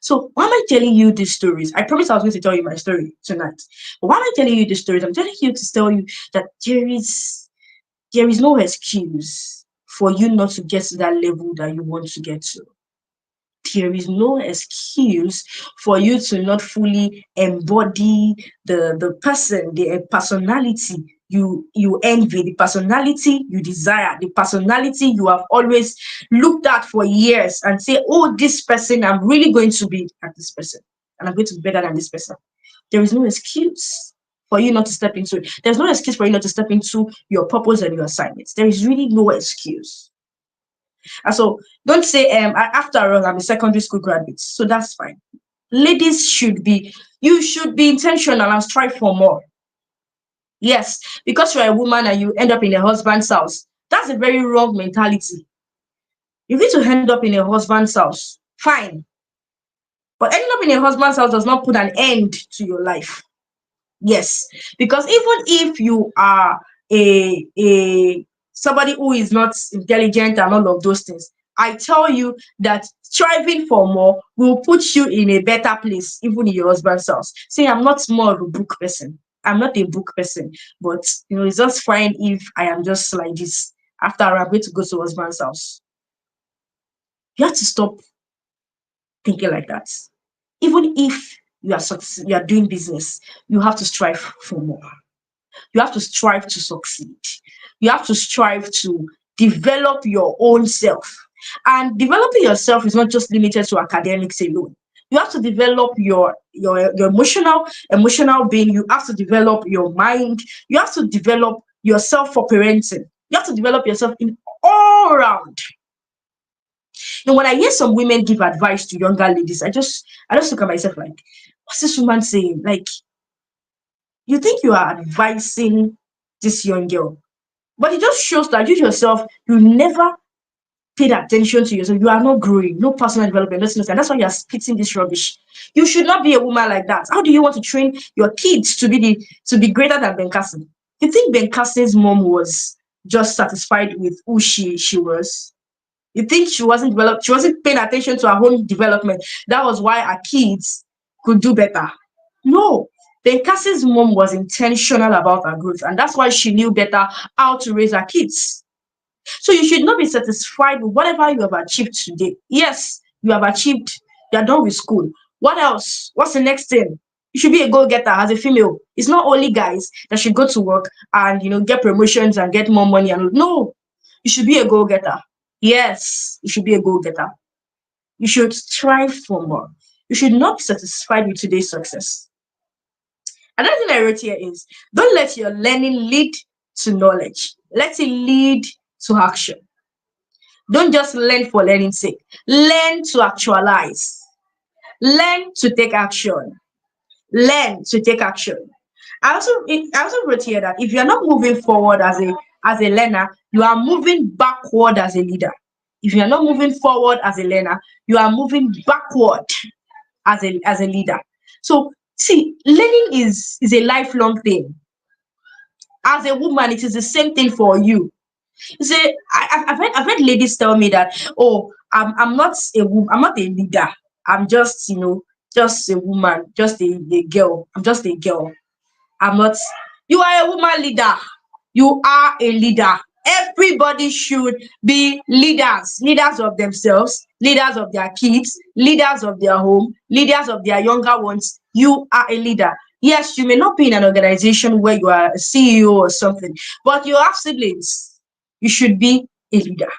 So why am I telling you these stories? I promised I was going to tell you my story tonight. But why am I telling you these stories? I'm telling you to tell you that there is no excuse for you not to get to that level that you want to get to. There is no excuse for you to not fully embody the person, the personality you envy, the personality you desire, the personality you have always looked at for years and say, oh, this person, I'm really going to be like this person, and I'm going to be better than this person. There is no excuse for you not to step into it. There's no excuse for you not to step into your purpose and your assignments. There is really no excuse. And so don't say, after all, I'm a secondary school graduate. So that's fine. Ladies you should be intentional and strive for more. Yes, because you're a woman and you end up in a husband's house. That's a very wrong mentality. You need to end up in a husband's house. Fine. But ending up in a husband's house does not put an end to your life. Yes, because even if you are a somebody who is not intelligent and all of those things, I tell you that striving for more will put you in a better place, even in your husband's house. Say, I'm not more of a book person. I'm not a book person, but it's just fine if I am just like this. After I'm going to go to husband's house. You have to stop thinking like that. Even if you are doing business, you have to strive for more. You have to strive to succeed. You have to strive to develop your own self. And developing yourself is not just limited to academics alone. You have to develop your emotional being. You have to develop your mind. You have to develop yourself for parenting. You have to develop yourself in all round. When I hear some women give advice to younger ladies, I just look at myself like, what's this woman saying? Like, you think you are advising this young girl, but it just shows that you yourself, you never paid attention to yourself. You are not growing, no personal development, nothing, and that's why you are spitting this rubbish. You should not be a woman like that. How do you want to train your kids to be greater than Ben Carson? You think Ben Carson's mom was just satisfied with who she was? You think she wasn't developed? She wasn't paying attention to her own development. That was why her kids could do better. No, Ben Cassie's mom was intentional about her growth, and that's why she knew better how to raise her kids. So you should not be satisfied with whatever you have achieved today. Yes, you have achieved, you are done with school. What else? What's the next thing? You should be a go-getter as a female. It's not only guys that should go to work and get promotions and get more money. And no, you should be a go-getter. Yes, you should be a go-getter. You should strive for more. You should not be satisfied with today's success. Another thing I wrote here is, don't let your learning lead to knowledge. Let it lead to action. Don't just learn for learning's sake. Learn to actualize. Learn to take action. Learn to take action. I also wrote here that if you are not moving forward as a learner, you are moving backward as a leader. If you are not moving forward as a learner, you are moving backward as a leader. So see, learning is a lifelong thing. As a woman, it is the same thing for you. You see, I've heard ladies tell me that, oh, I'm not a leader. I'm just a woman, just a girl. I'm just a girl. I'm not. You are a woman leader. You are a leader. Everybody should be leaders, leaders of themselves, leaders of their kids, leaders of their home, leaders of their younger ones. You are a leader. Yes, you may not be in an organization where you are a CEO or something, but you have siblings. You should be a leader.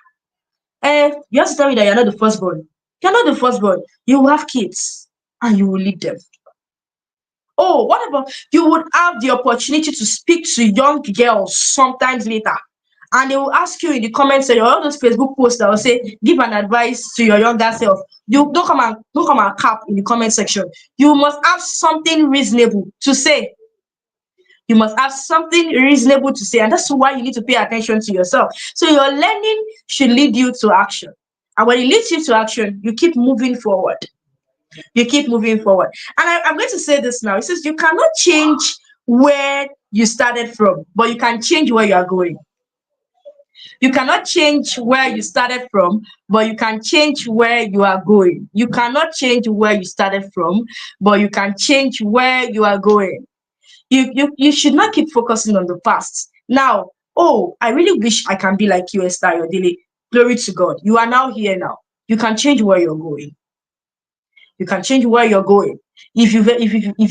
You have to tell me that you're not the firstborn. You're not the firstborn. You will have kids and you will lead them. Oh, what about you would have the opportunity to speak to young girls sometimes later, and they will ask you in the comments section, all those Facebook posts that will say, give an advice to your younger self. You don't come and cap in the comment section. You must have something reasonable to say. You must have something reasonable to say, and that's why you need to pay attention to yourself. So your learning should lead you to action. And when it leads you to action, you keep moving forward. You keep moving forward. And I'm going to say this now. It says you cannot change where you started from, but you can change where you are going. You cannot change where you started from, but you can change where you are going. You cannot change where you started from, but you can change where you are going. You should not keep focusing on the past. Now, oh, I really wish I can be like you, Esther Yodele. Glory to God. You are now here now. You can change where you're going. You can change where you're going. If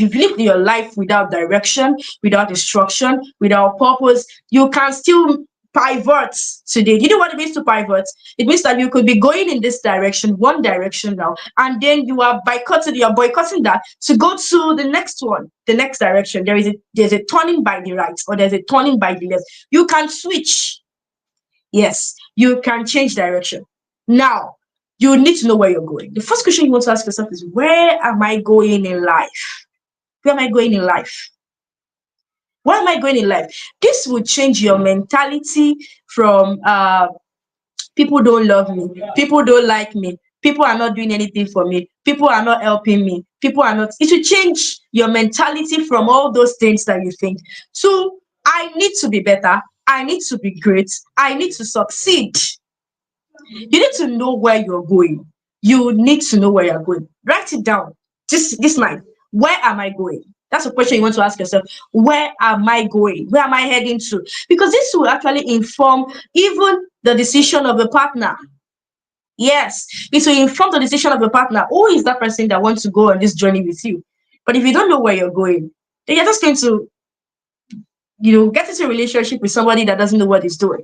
you've lived your life without direction, without instruction, without purpose, you can still pivot today. You know what it means to pivot? It means that you could be going in this direction, one direction now, and then you're boycotting that to go to the next one, the next direction. There's a turning by the right or there's a turning by the left. You can switch. Yes, you can change direction. Now, you need to know where you're going. The first question you want to ask yourself is, where am I going in life? Where am I going in life? Where am I going in life? This will change your mentality from people don't love me, people don't like me, people are not doing anything for me, people are not helping me, people are not. It will change your mentality from all those things that you think to, I need to be better, I need to be great, I need to succeed. You need to know where you're going. You need to know where you're going. Write it down. This night. Where am I going? That's a question you want to ask yourself. Where am I going? Where am I heading to? Because this will actually inform even the decision of a partner. Yes, it will inform the decision of a partner. Who is that person that wants to go on this journey with you? But if you don't know where you're going, then you're just going to, get into a relationship with somebody that doesn't know what he's doing.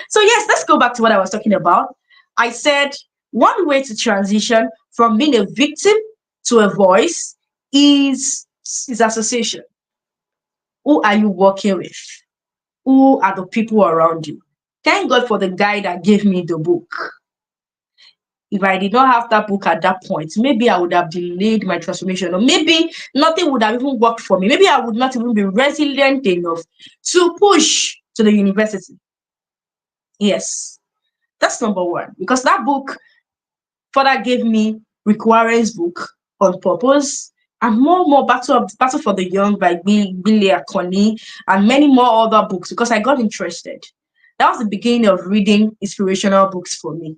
So yes, let's go back to what I was talking about. I said one way to transition from being a victim to a voice is association. Who are you working with? Who are the people around you? Thank God for the guy that gave me the book. If I did not have that book at that point, maybe I would have delayed my transformation, or maybe nothing would have even worked for me. Maybe I would not even be resilient enough to push to the university. Yes, that's number one. Because that book further gave me Rick Warren's book on purpose and more Battle for the Young by Billy Akoni and many more other books because I got interested. That was the beginning of reading inspirational books for me,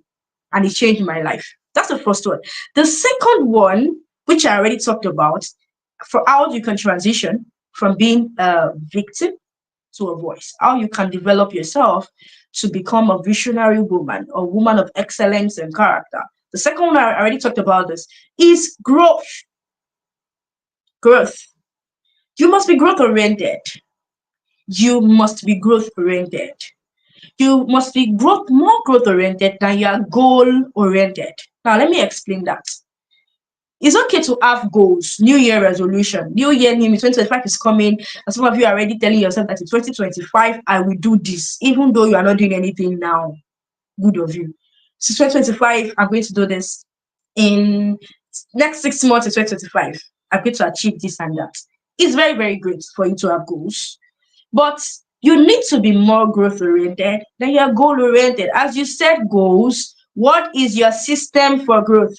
and it changed my life. That's the first one. The second one, which I already talked about, for how you can transition from being a victim to a voice, how you can develop yourself to become a visionary woman or woman of excellence and character. The second one, I already talked about this, is growth. Growth. You must be growth oriented. You must be growth oriented. You must be more growth oriented than you are goal oriented. Now, let me explain that. It's okay to have goals, New Year resolution, New Year, New Me, 2025 is coming, and some of you are already telling yourself that in 2025, I will do this, even though you are not doing anything now. Good of you. So 2025, I'm going to do this. In next 6 months in 2025, I'm going to achieve this and that. It's very, very great for you to have goals, but you need to be more growth oriented than you're goal oriented. As you set goals, what is your system for growth?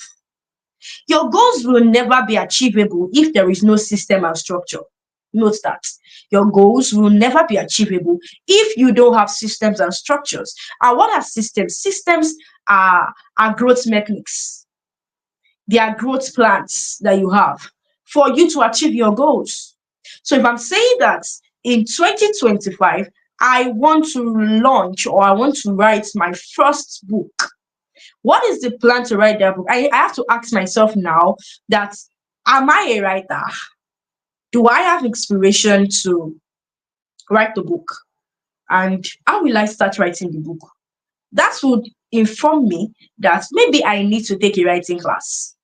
Your goals will never be achievable if there is no system and structure. Note that. Your goals will never be achievable if you don't have systems and structures. And what are systems? Systems are growth mechanics. They are growth plans that you have for you to achieve your goals. So if I'm saying that in 2025, I want to launch or I want to write my first book, what is the plan to write that book? I have to ask myself now that, am I a writer? Do I have inspiration to write the book? And how will I start writing the book? That would inform me that maybe I need to take a writing class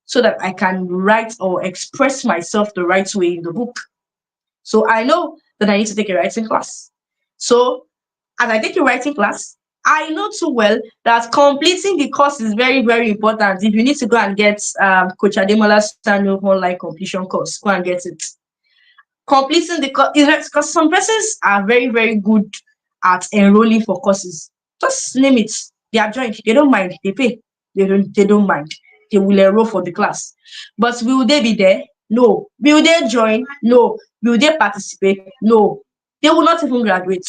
so that I can write or express myself the right way in the book. So I know that I need to take a writing class. So as I take a writing class, I know too well that completing the course is very, very important. If you need to go and get Coach Ademola's channel online completion course, go and get it. Completing the course, because some persons are very, very good at enrolling for courses. Just name it. They are joined. They don't mind. They pay. They don't mind. They will enroll for the class. But will they be there? No. Will they join? No. Will they participate? No. They will not even graduate.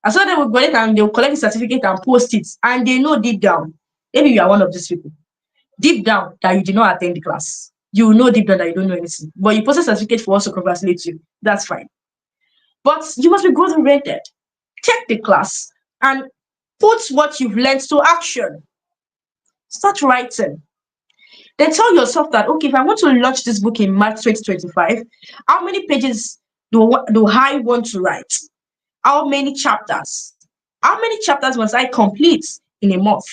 And so they will collect and they will collect the certificate and post it. And they know deep down, maybe you are one of these people, deep down that you did not attend the class. You will know deep down that you don't know anything. But you post a certificate for us to congratulate you. That's fine. But you must be growth oriented. Take the class and put what you've learned to action. Start writing. Then tell yourself that, okay, if I want to launch this book in March 2025, how many pages do I want to write? How many chapters? How many chapters must I complete in a month?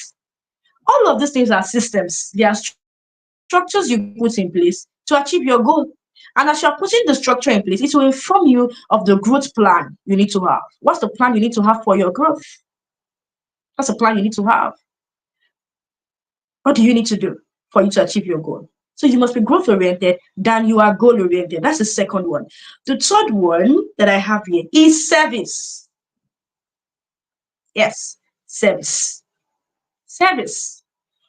All of these things are systems. They are structures you put in place to achieve your goal. And as you're putting the structure in place, it will inform you of the growth plan you need to have. What's the plan you need to have for your growth? What's the plan you need to have? What do you need to do for you to achieve your goal? So you must be growth oriented than you are goal oriented. That's the second one. The third one that I have here is service. Yes, service. Service.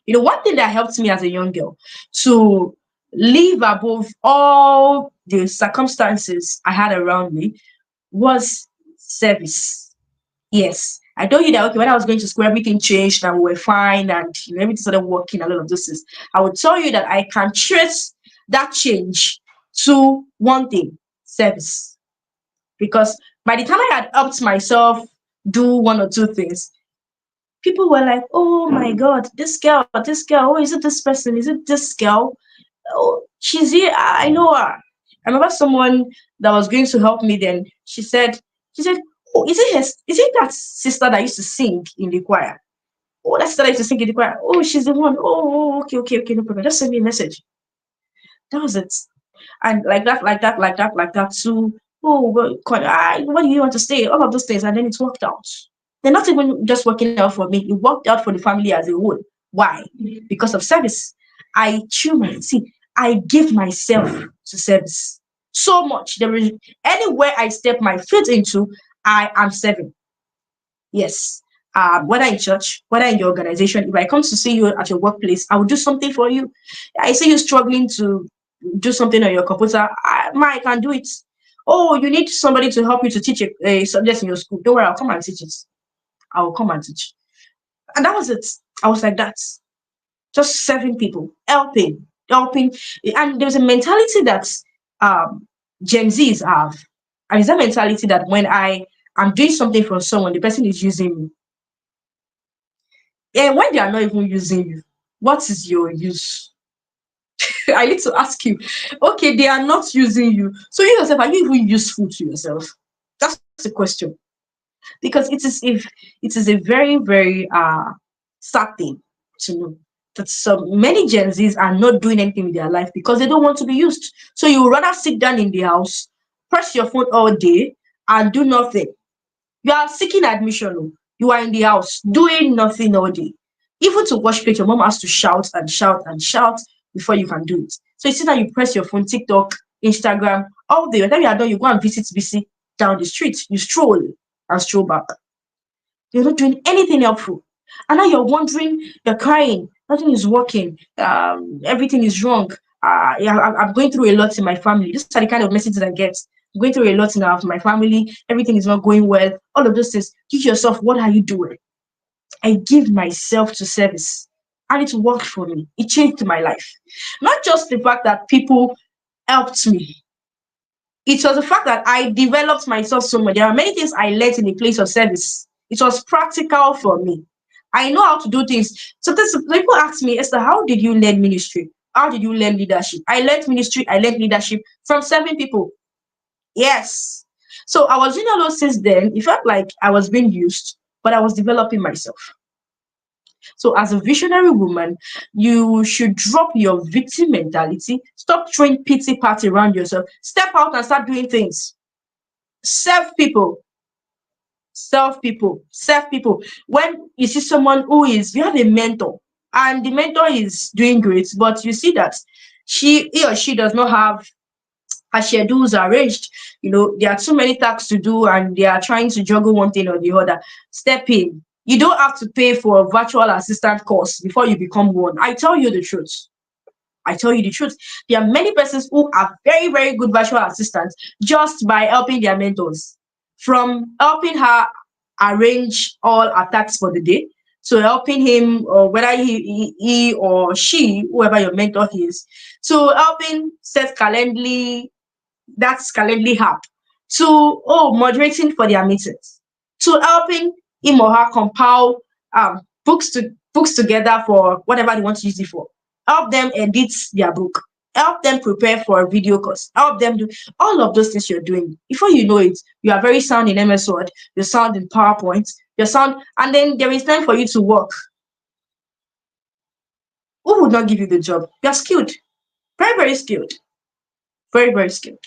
One thing that helped me as a young girl to live above all the circumstances I had around me was service. Yes. I told you that, okay, when I was going to school, everything changed and we were fine and everything started working and all of those things. I would tell you that I can trace that change to one thing, service. Because by the time I had helped myself do one or two things, people were like, oh my God, this girl, oh, is it this person? Is it this girl? Oh, she's here. I know her. I remember someone that was going to help me then. She said, oh, is it that sister that used to sing in the choir? Oh, that sister that used to sing in the choir. Oh, she's the one. Oh, okay, no problem. Just send me a message. That was it. And like that, like that too. Oh, well, what do you want to say? All of those things. And then it worked out. They're not even just working out for me. It worked out for the family as a whole. Why? Because of service. I give myself to service so much. There is anywhere I step my foot into, I am serving. Yes. Whether in church, whether in your organization, if I come to see you at your workplace, I will do something for you. I see you struggling to do something on your computer. I can do it. Oh, you need somebody to help you to teach a subject in your school. Don't worry, I'll come and teach it. I will come and teach. And that was it. I was like that. Just serving people, helping. And there's a mentality that Gen Zs have. And it's that mentality that when I am doing something for someone, the person is using me. And when they are not even using you, what is your use? I need to ask you, okay, they are not using you. So you yourself, are you even useful to yourself? That's the question. Because it is a very, very sad thing to know that so many Gen Zs are not doing anything with their life because they don't want to be used. So you would rather sit down in the house, press your phone all day, and do nothing. You are seeking admission. Oh. You are in the house doing nothing all day. Even to wash plate, your mom has to shout and shout and shout before you can do it. So you sit down, you press your phone, TikTok, Instagram, all day. By the time you are done, you go and visit BC down the street. You stroll and stroll back. You're not doing anything helpful. And now you're wondering, you're crying, nothing is working, everything is wrong. Yeah, I'm going through a lot in my family. These are the kind of messages I get. I'm going through a lot in my family, everything is not going well. All of those things. Teach yourself, what are you doing? I give myself to service. And it worked for me. It changed my life. Not just the fact that people helped me. It was the fact that I developed myself so much. There are many things I learned in the place of service. It was practical for me. I know how to do things. Sometimes people ask me, Esther, how did you learn ministry? How did you learn leadership? I learned ministry, I learned leadership from serving people. Yes. So I was doing all those things then. It felt like I was being used, but I was developing myself. So, as a visionary woman, you should drop your victim mentality. Stop throwing pity party around yourself. Step out and start doing things. Serve people. Serve people. When you see someone who is, you have a mentor, and the mentor is doing great, but you see that he or she does not have her schedules arranged. There are too many tasks to do, and they are trying to juggle one thing or the other. Step in. You don't have to pay for a virtual assistant course before you become one. I tell you the truth. I tell you the truth. There are many persons who are very, very good virtual assistants just by helping their mentors. From helping her arrange all attacks for the day, to helping him, or whether he or she, whoever your mentor is, to helping set Calendly, that's Calendly app, to moderating for their meetings, to helping him or her compile books together for whatever they want to use it for. Help them edit their book. Help them prepare for a video course. Help them do all of those things you're doing. Before you know it, you are very sound in MS Word, you sound in PowerPoint, you sound, and then there is time for you to work. Who would not give you the job? You're skilled, very, very skilled, very, very skilled.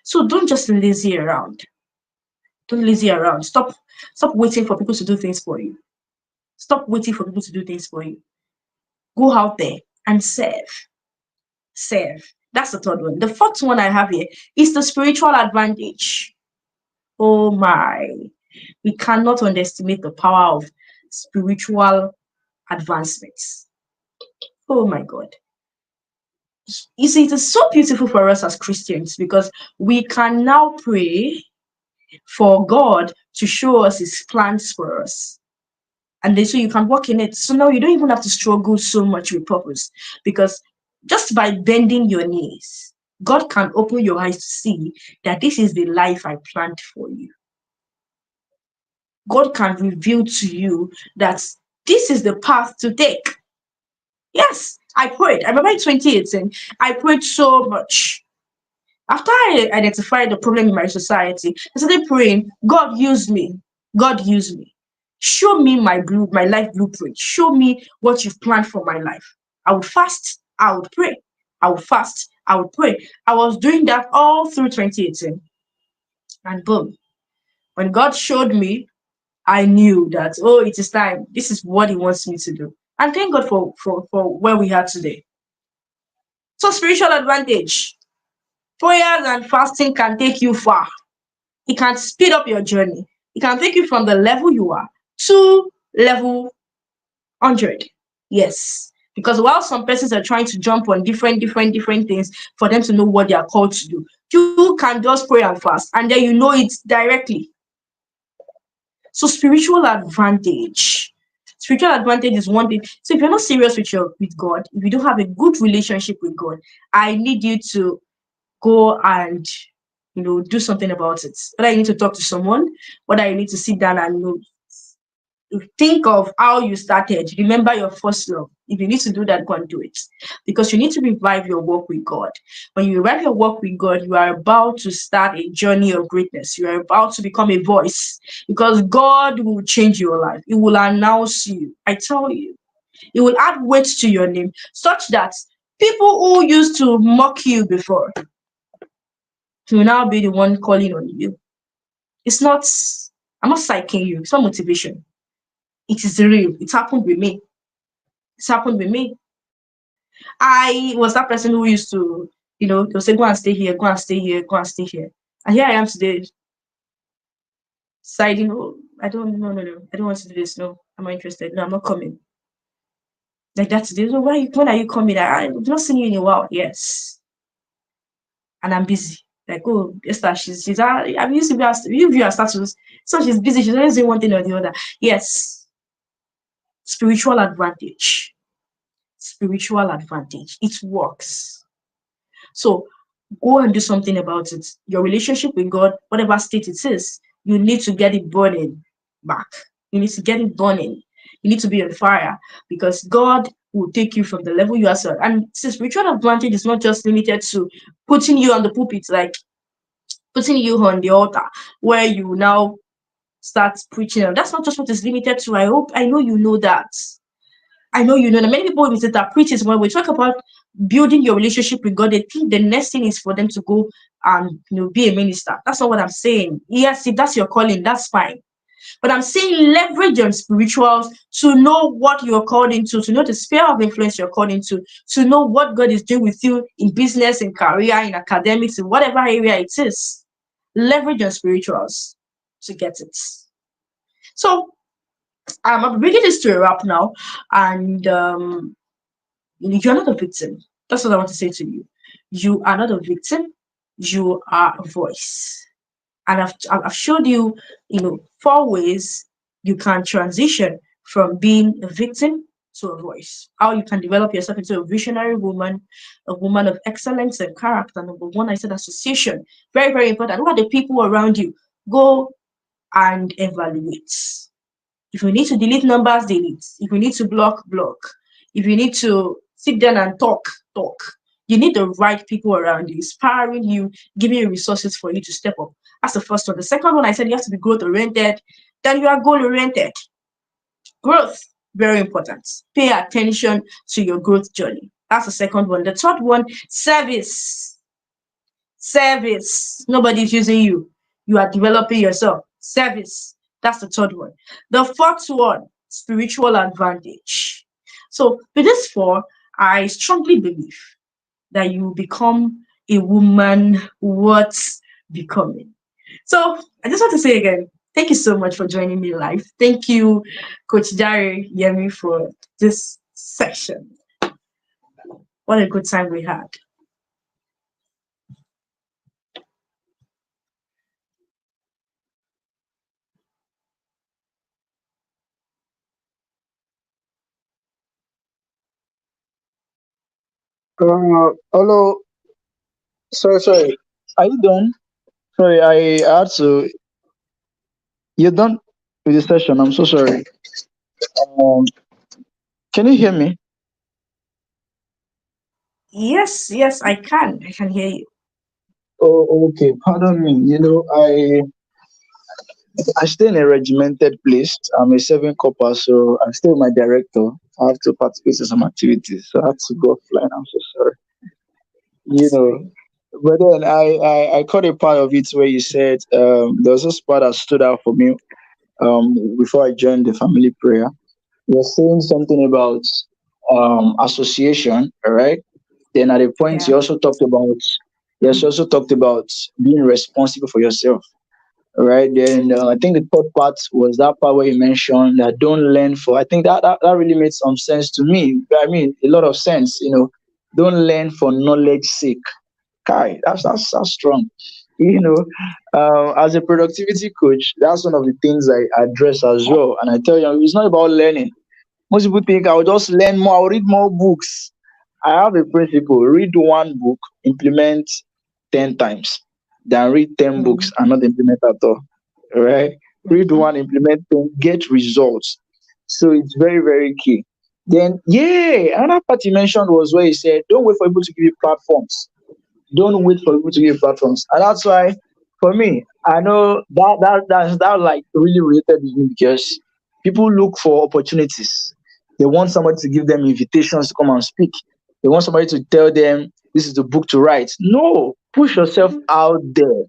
So don't just lazy around. Don't lazy around. Stop waiting for people to do things for you. Stop waiting for people to do things for you. Go out there and serve. Serve. That's the third one. The fourth one I have here is the spiritual advantage. Oh my. We cannot underestimate the power of spiritual advancements. Oh my God. You see, it is so beautiful for us as Christians because we can now pray for God to show us his plans for us. And then so you can walk in it. So now you don't even have to struggle so much with purpose, because just by bending your knees, God can open your eyes to see that this is the life I planned for you. God can reveal to you that this is the path to take. Yes, I prayed. I remember in 2018, I prayed so much. After I identified the problem in my society, I started praying, God use me. God use me. Show me my life blueprint. Show me what you've planned for my life. I would fast, I would pray. I would fast, I would pray. I was doing that all through 2018. And boom, when God showed me, I knew that, oh, it is time. This is what he wants me to do. And thank God for where we are today. So spiritual advantage. Prayers and fasting can take you far. It can speed up your journey. It can take you from the level you are to level 100. Yes. Because while some persons are trying to jump on different things for them to know what they are called to do, you can just pray and fast, and then you know it directly. So spiritual advantage. Spiritual advantage is one thing. So if you're not serious with God, if you don't have a good relationship with God, I need you to go and do something about it. Whether you need to talk to someone, whether you need to sit down and think of how you started. Remember your first love. If you need to do that, go and do it. Because you need to revive your walk with God. When you revive your walk with God, you are about to start a journey of greatness. You are about to become a voice. Because God will change your life. He will announce you. I tell you. He will add weight to your name, such that people who used to mock you before will now be the one calling on you. It's not, I'm not psyching you. It's not motivation. It is real. It happened with me. It's happened with me. I was that person who used to, they'll say, go and stay here, go and stay here, go and stay here. And here I am today, deciding, oh, I don't, no, I don't want to do this. No, I'm not interested. No, I'm not coming. Like that today. So when are you coming? I've not seen you in a while. Yes. And I'm busy. Like, oh, Esther, she's I'm used to be asked, you view her status. So she's busy. She's always doing one thing or the other. Yes. Spiritual advantage. Spiritual advantage. It works. So go and do something about it. Your relationship with God, whatever state it is, you need to get it burning back. You need to get it burning. You need to be on fire, because God will take you from the level you are. And spiritual advantage is not just limited to putting you on the pulpit, like putting you on the altar where you now start preaching. That's not just what is limited to. I know you know that. I know you know that many people misinterpret it when we talk about building your relationship with God. They think the next thing is for them to go and be a minister. That's not what I'm saying. Yes, if that's your calling, that's fine. But I'm saying leverage your spirituals to know what you're called into, to know the sphere of influence you're called into, to know what God is doing with you in business, in career, in academics, in whatever area it is. Leverage your spirituals to get it. So I'm bringing this to a wrap now, and you're not a victim. That's what I want to say to you. You are not a victim. You are a voice. And I've showed you, 4 ways you can transition from being a victim to a voice. How you can develop yourself into a visionary woman, a woman of excellence and character. Number one, I said association. Very, very important. Who are the people around you? Go and evaluate. If you need to delete numbers, delete. If you need to block, block. If you need to sit down and talk, talk. You need the right people around you, inspiring you, giving you resources for you to step up. That's the first one. The second one, I said you have to be growth oriented. Then you are goal oriented. Growth, very important. Pay attention to your growth journey. That's the second one. The third one, service. Service. Nobody's using you. You are developing yourself. Service. That's the third one. The fourth one, spiritual advantage. So with this four, I strongly believe that you become a woman worth becoming. So I just want to say again, thank you so much for joining me live. Thank you, Coach Jare Yemi, for this session. What a good time we had. Hello. Sorry. Are you done? Sorry, I had to. You're done with the session. I'm so sorry. Um, can you hear me? Yes, yes, I can. I can hear you. Oh, okay. Pardon me. I stay in a regimented place. I'm a seven copper, so I stay with my director. I have to participate in some activities, so I had to go offline. I'm so sorry. You know, Sorry. but then I caught a part of it where you said there was this part that stood out for me before I joined the family prayer. You're saying something about association, all right? Then at a point Yeah, you also talked about being responsible for yourself. All right. Then I think the third part was that part where you mentioned that don't learn for. I think that really made some sense to me. I mean, a lot of sense. Don't learn for knowledge sake. Kai, that's strong. As a productivity coach, that's one of the things I address as well. And I tell you, it's not about learning. Most people think I'll just learn more, I'll read more books. I have a principle: read one book, implement 10 times, than read 10 books mm, and not implement at all. All right? Read mhm, one, implement 10, get results. So it's very, very key. Then, yeah, another part you mentioned was where you said, don't wait for people to give you platforms. Don't wait for people to give you platforms. And that's why, for me, I know that like really related with me because people look for opportunities. They want somebody to give them invitations to come and speak. They want somebody to tell them this is the book to write. No, push yourself out there,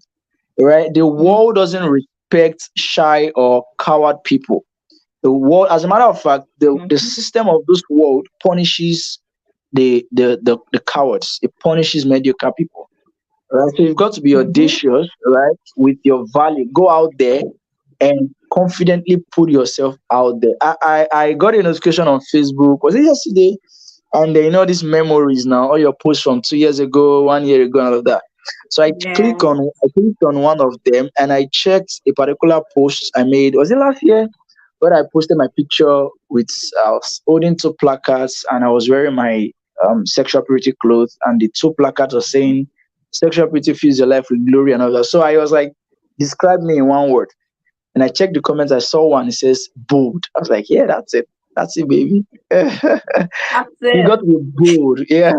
right? The mm, world doesn't respect shy or coward people. The world, as a matter of fact, the mhm, system of this world punishes the cowards. It punishes mediocre people. Right? So you've got to be mhm. audacious, right? With your value. Go out there and confidently put yourself out there. I got a notification on Facebook. Was it yesterday? And these memories now, all your posts from 2 years ago, 1 year ago, and all of that. So Yeah, I clicked on one of them and I checked a particular post I made. Was it last year? Where I posted my picture with I was holding two placards and I was wearing my sexual purity clothes, and the two placards were saying sexual purity fills your life with glory and all that. So I was like, describe me in one word. And I checked the comments, I saw one, it says bold. I was like, yeah, that's it. That's it, baby. that's You it. got to be bold. Yeah.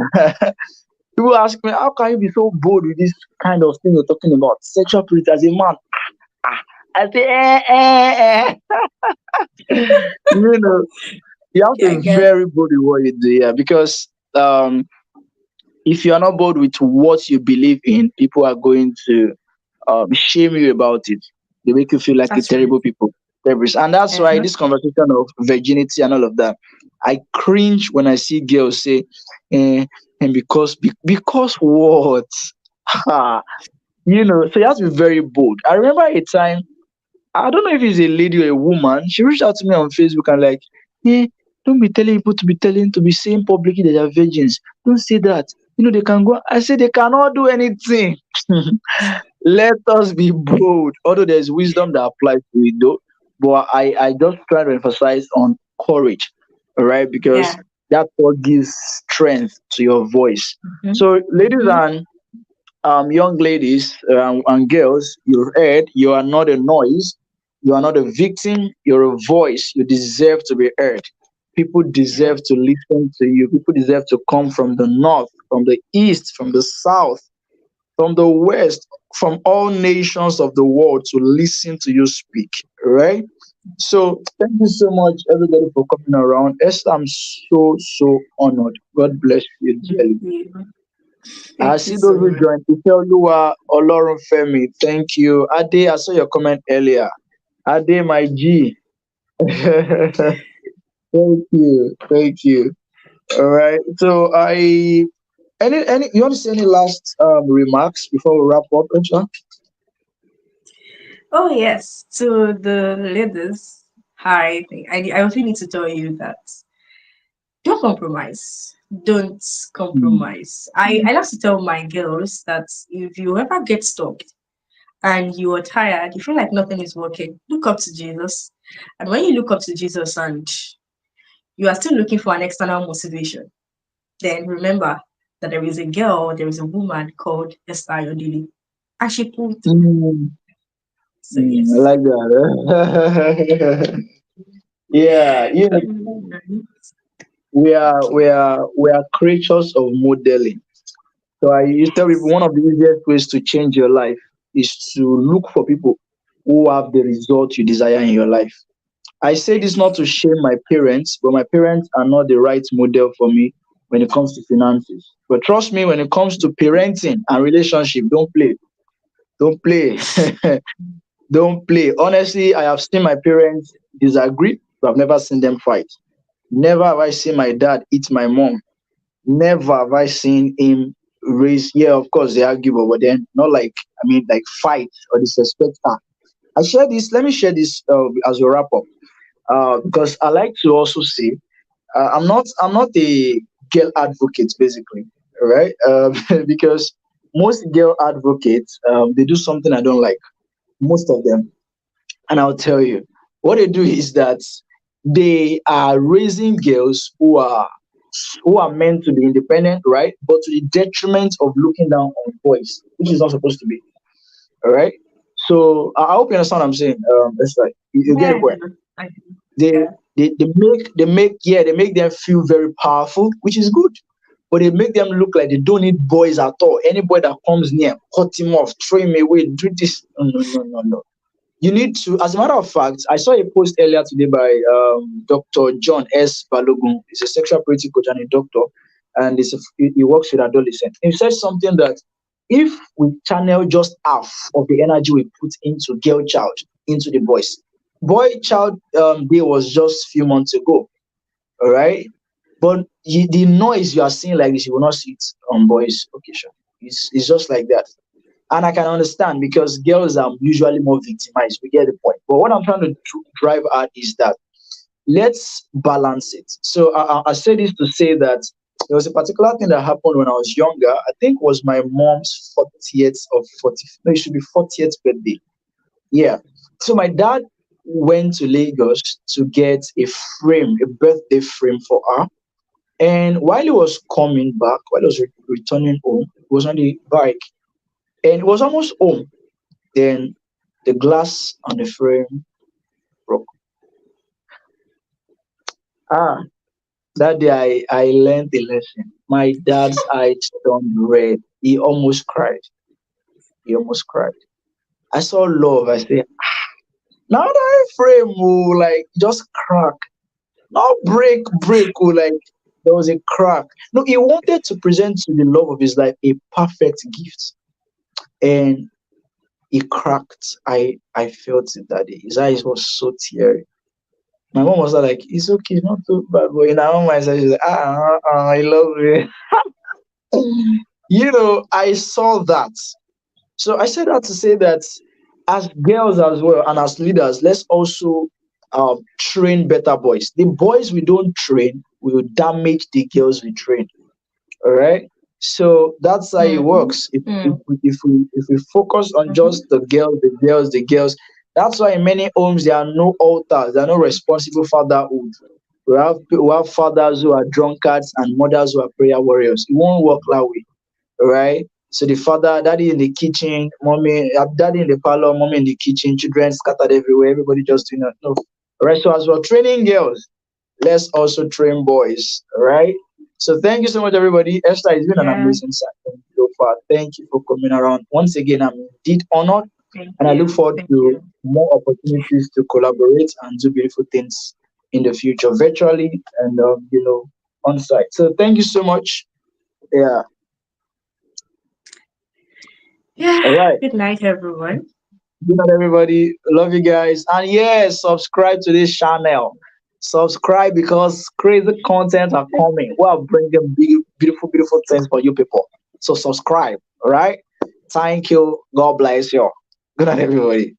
People ask me, how can you be so bold with this kind of thing you're talking about? Sexual purity as a man. Ah, I say, eh. You know, You have I to be guess very bold with what you do, yeah, because um, if you are not bold with what you believe in, people are going to shame you about it. They make you feel like a that's right. terrible people. Terrorist. And that's why Uh-huh. this conversation of virginity and all of that, I cringe when I see girls say, eh, and because what? So you have to be very bold. I remember a time, I don't know if it's a lady or a woman. She reached out to me on Facebook and like, "Hey, don't be telling people to be saying publicly that they are virgins. Don't say that. They can go." I said they cannot do anything. Let us be bold. Although there's wisdom that applies to it though. But I just try to emphasize on courage, all right? Because Yeah. that's what gives strength to your voice. Mm-hmm. So, ladies Mm-hmm. and young ladies and girls, you heard, you are not a noise, you are not a victim, you're a voice. You deserve to be heard. People Yeah. deserve to listen to you. People deserve to come from the north, from the east, from the south, from the west, from all nations of the world to listen to you speak. Right? So thank you so much, everybody, for coming around. Esther, I'm so honored. God bless you Thank dearly. you. I Thank you see those so who much. joined. Ifeoluwa Olorunfemi, thank you. Ade, I saw your comment earlier. Ade, my G. Thank you. Thank you. All right. So any you want to say any last remarks before we wrap up, Rachel? Oh yes, to the ladies. Hi, I also need to tell you that don't compromise. Don't Mm, compromise. I love to tell my girls that if you ever get stuck and you are tired, you feel like nothing is working, look up to Jesus. And when you look up to Jesus and you are still looking for an external motivation, then remember that there is a girl, there is a woman called Esther Ayodele. And she pulled through. mm, So I yes. like that. Yeah, we are creatures of modeling. So I used to tell people Yes. one of the easiest ways to change your life is to look for people who have the result you desire in your life. I say this not Yes. to shame my parents, but my parents are not the right model for me when it comes to finances. But trust me, when it comes to parenting and relationship, don't play. Don't play. Don't play. Honestly, I have seen my parents disagree, but I've never seen them fight. Never have I seen my dad hit my mom. Never have I seen him raise. Yeah, of course they argue, but then not like, like fight or disrespect her. I share this. Let me share this as a wrap up. Because I like to also say I'm not a girl advocate basically, right? Because most girl advocates they do something I don't like. Most of them, and I'll tell you what they do is that they are raising girls who are meant to be independent, right? But to the detriment of looking down on boys, which is not supposed to be. All right. So I hope you understand what I'm saying. It's like you get the Yeah. point. I, They yeah. they make them feel very powerful, which is good. But they make them look like they don't need boys at all. Any boy that comes near, cut him off, throw him away, do this. No, no, no, no, no. You need to, as a matter of fact, I saw a post earlier today by Dr. John S. Balogun. He's a sexual purity coach and a doctor, and he works with adolescents. He said something that if we channel just half of the energy we put into girl child into the boys, boy child day was just few months ago, all right? But the noise you are seeing like this, you will not see it on boys' occasion. It's just like that. And I can understand because girls are usually more victimized. We get the point. But what I'm trying to drive at is that let's balance it. So I say this to say that there was a particular thing that happened when I was younger. I think it was my mom's 40th or 40, no, it should be 40th birthday. Yeah. So my dad went to Lagos to get a frame, a birthday frame for her. And while he was coming back, while he was returning home, he was on the bike and it was almost home. Then the glass on the frame broke. Ah, that day I learned a lesson. My dad's eyes turned red. He almost cried. He almost cried. I saw love. I said, now that frame will like just crack. Not break, oh, like there was a crack. No, he wanted to present to the love of his life a perfect gift, and he cracked. I felt it that day. His eyes was so teary. My mom was like, "It's okay, it's not too bad." But in her own mind, she's like, I love you." I saw that. So I said that to say that as girls as well and as leaders, let's also train better boys. The boys we don't train will damage the girls we train. All right. So that's how it Mm-hmm. works. If we focus on just the girls, that's why in many homes there are no altars, there are no responsible fatherhood. We have fathers who are drunkards and mothers who are prayer warriors. It won't work that way, right? So the father, daddy in the kitchen, mommy, daddy in the parlor, mommy in the kitchen, children scattered everywhere, everybody just doing that. No. Right. So as we're training girls, let's also train boys. All right. So thank you so much, everybody. Esther, it's been an Yeah. amazing session so far. Thank you for coming around. Once again, I'm indeed honored, Thank and I look you. forward Thank to you. more opportunities to collaborate and do beautiful things in the future, virtually and on site. So thank you so much. Yeah. Yeah. All right. Good night, everyone. Good night, everybody. Love you guys. And yes, subscribe to this channel. Subscribe because crazy content are coming. We are bringing beautiful, beautiful things for you people. So subscribe. All right. Thank you. God bless you. Good night, everybody.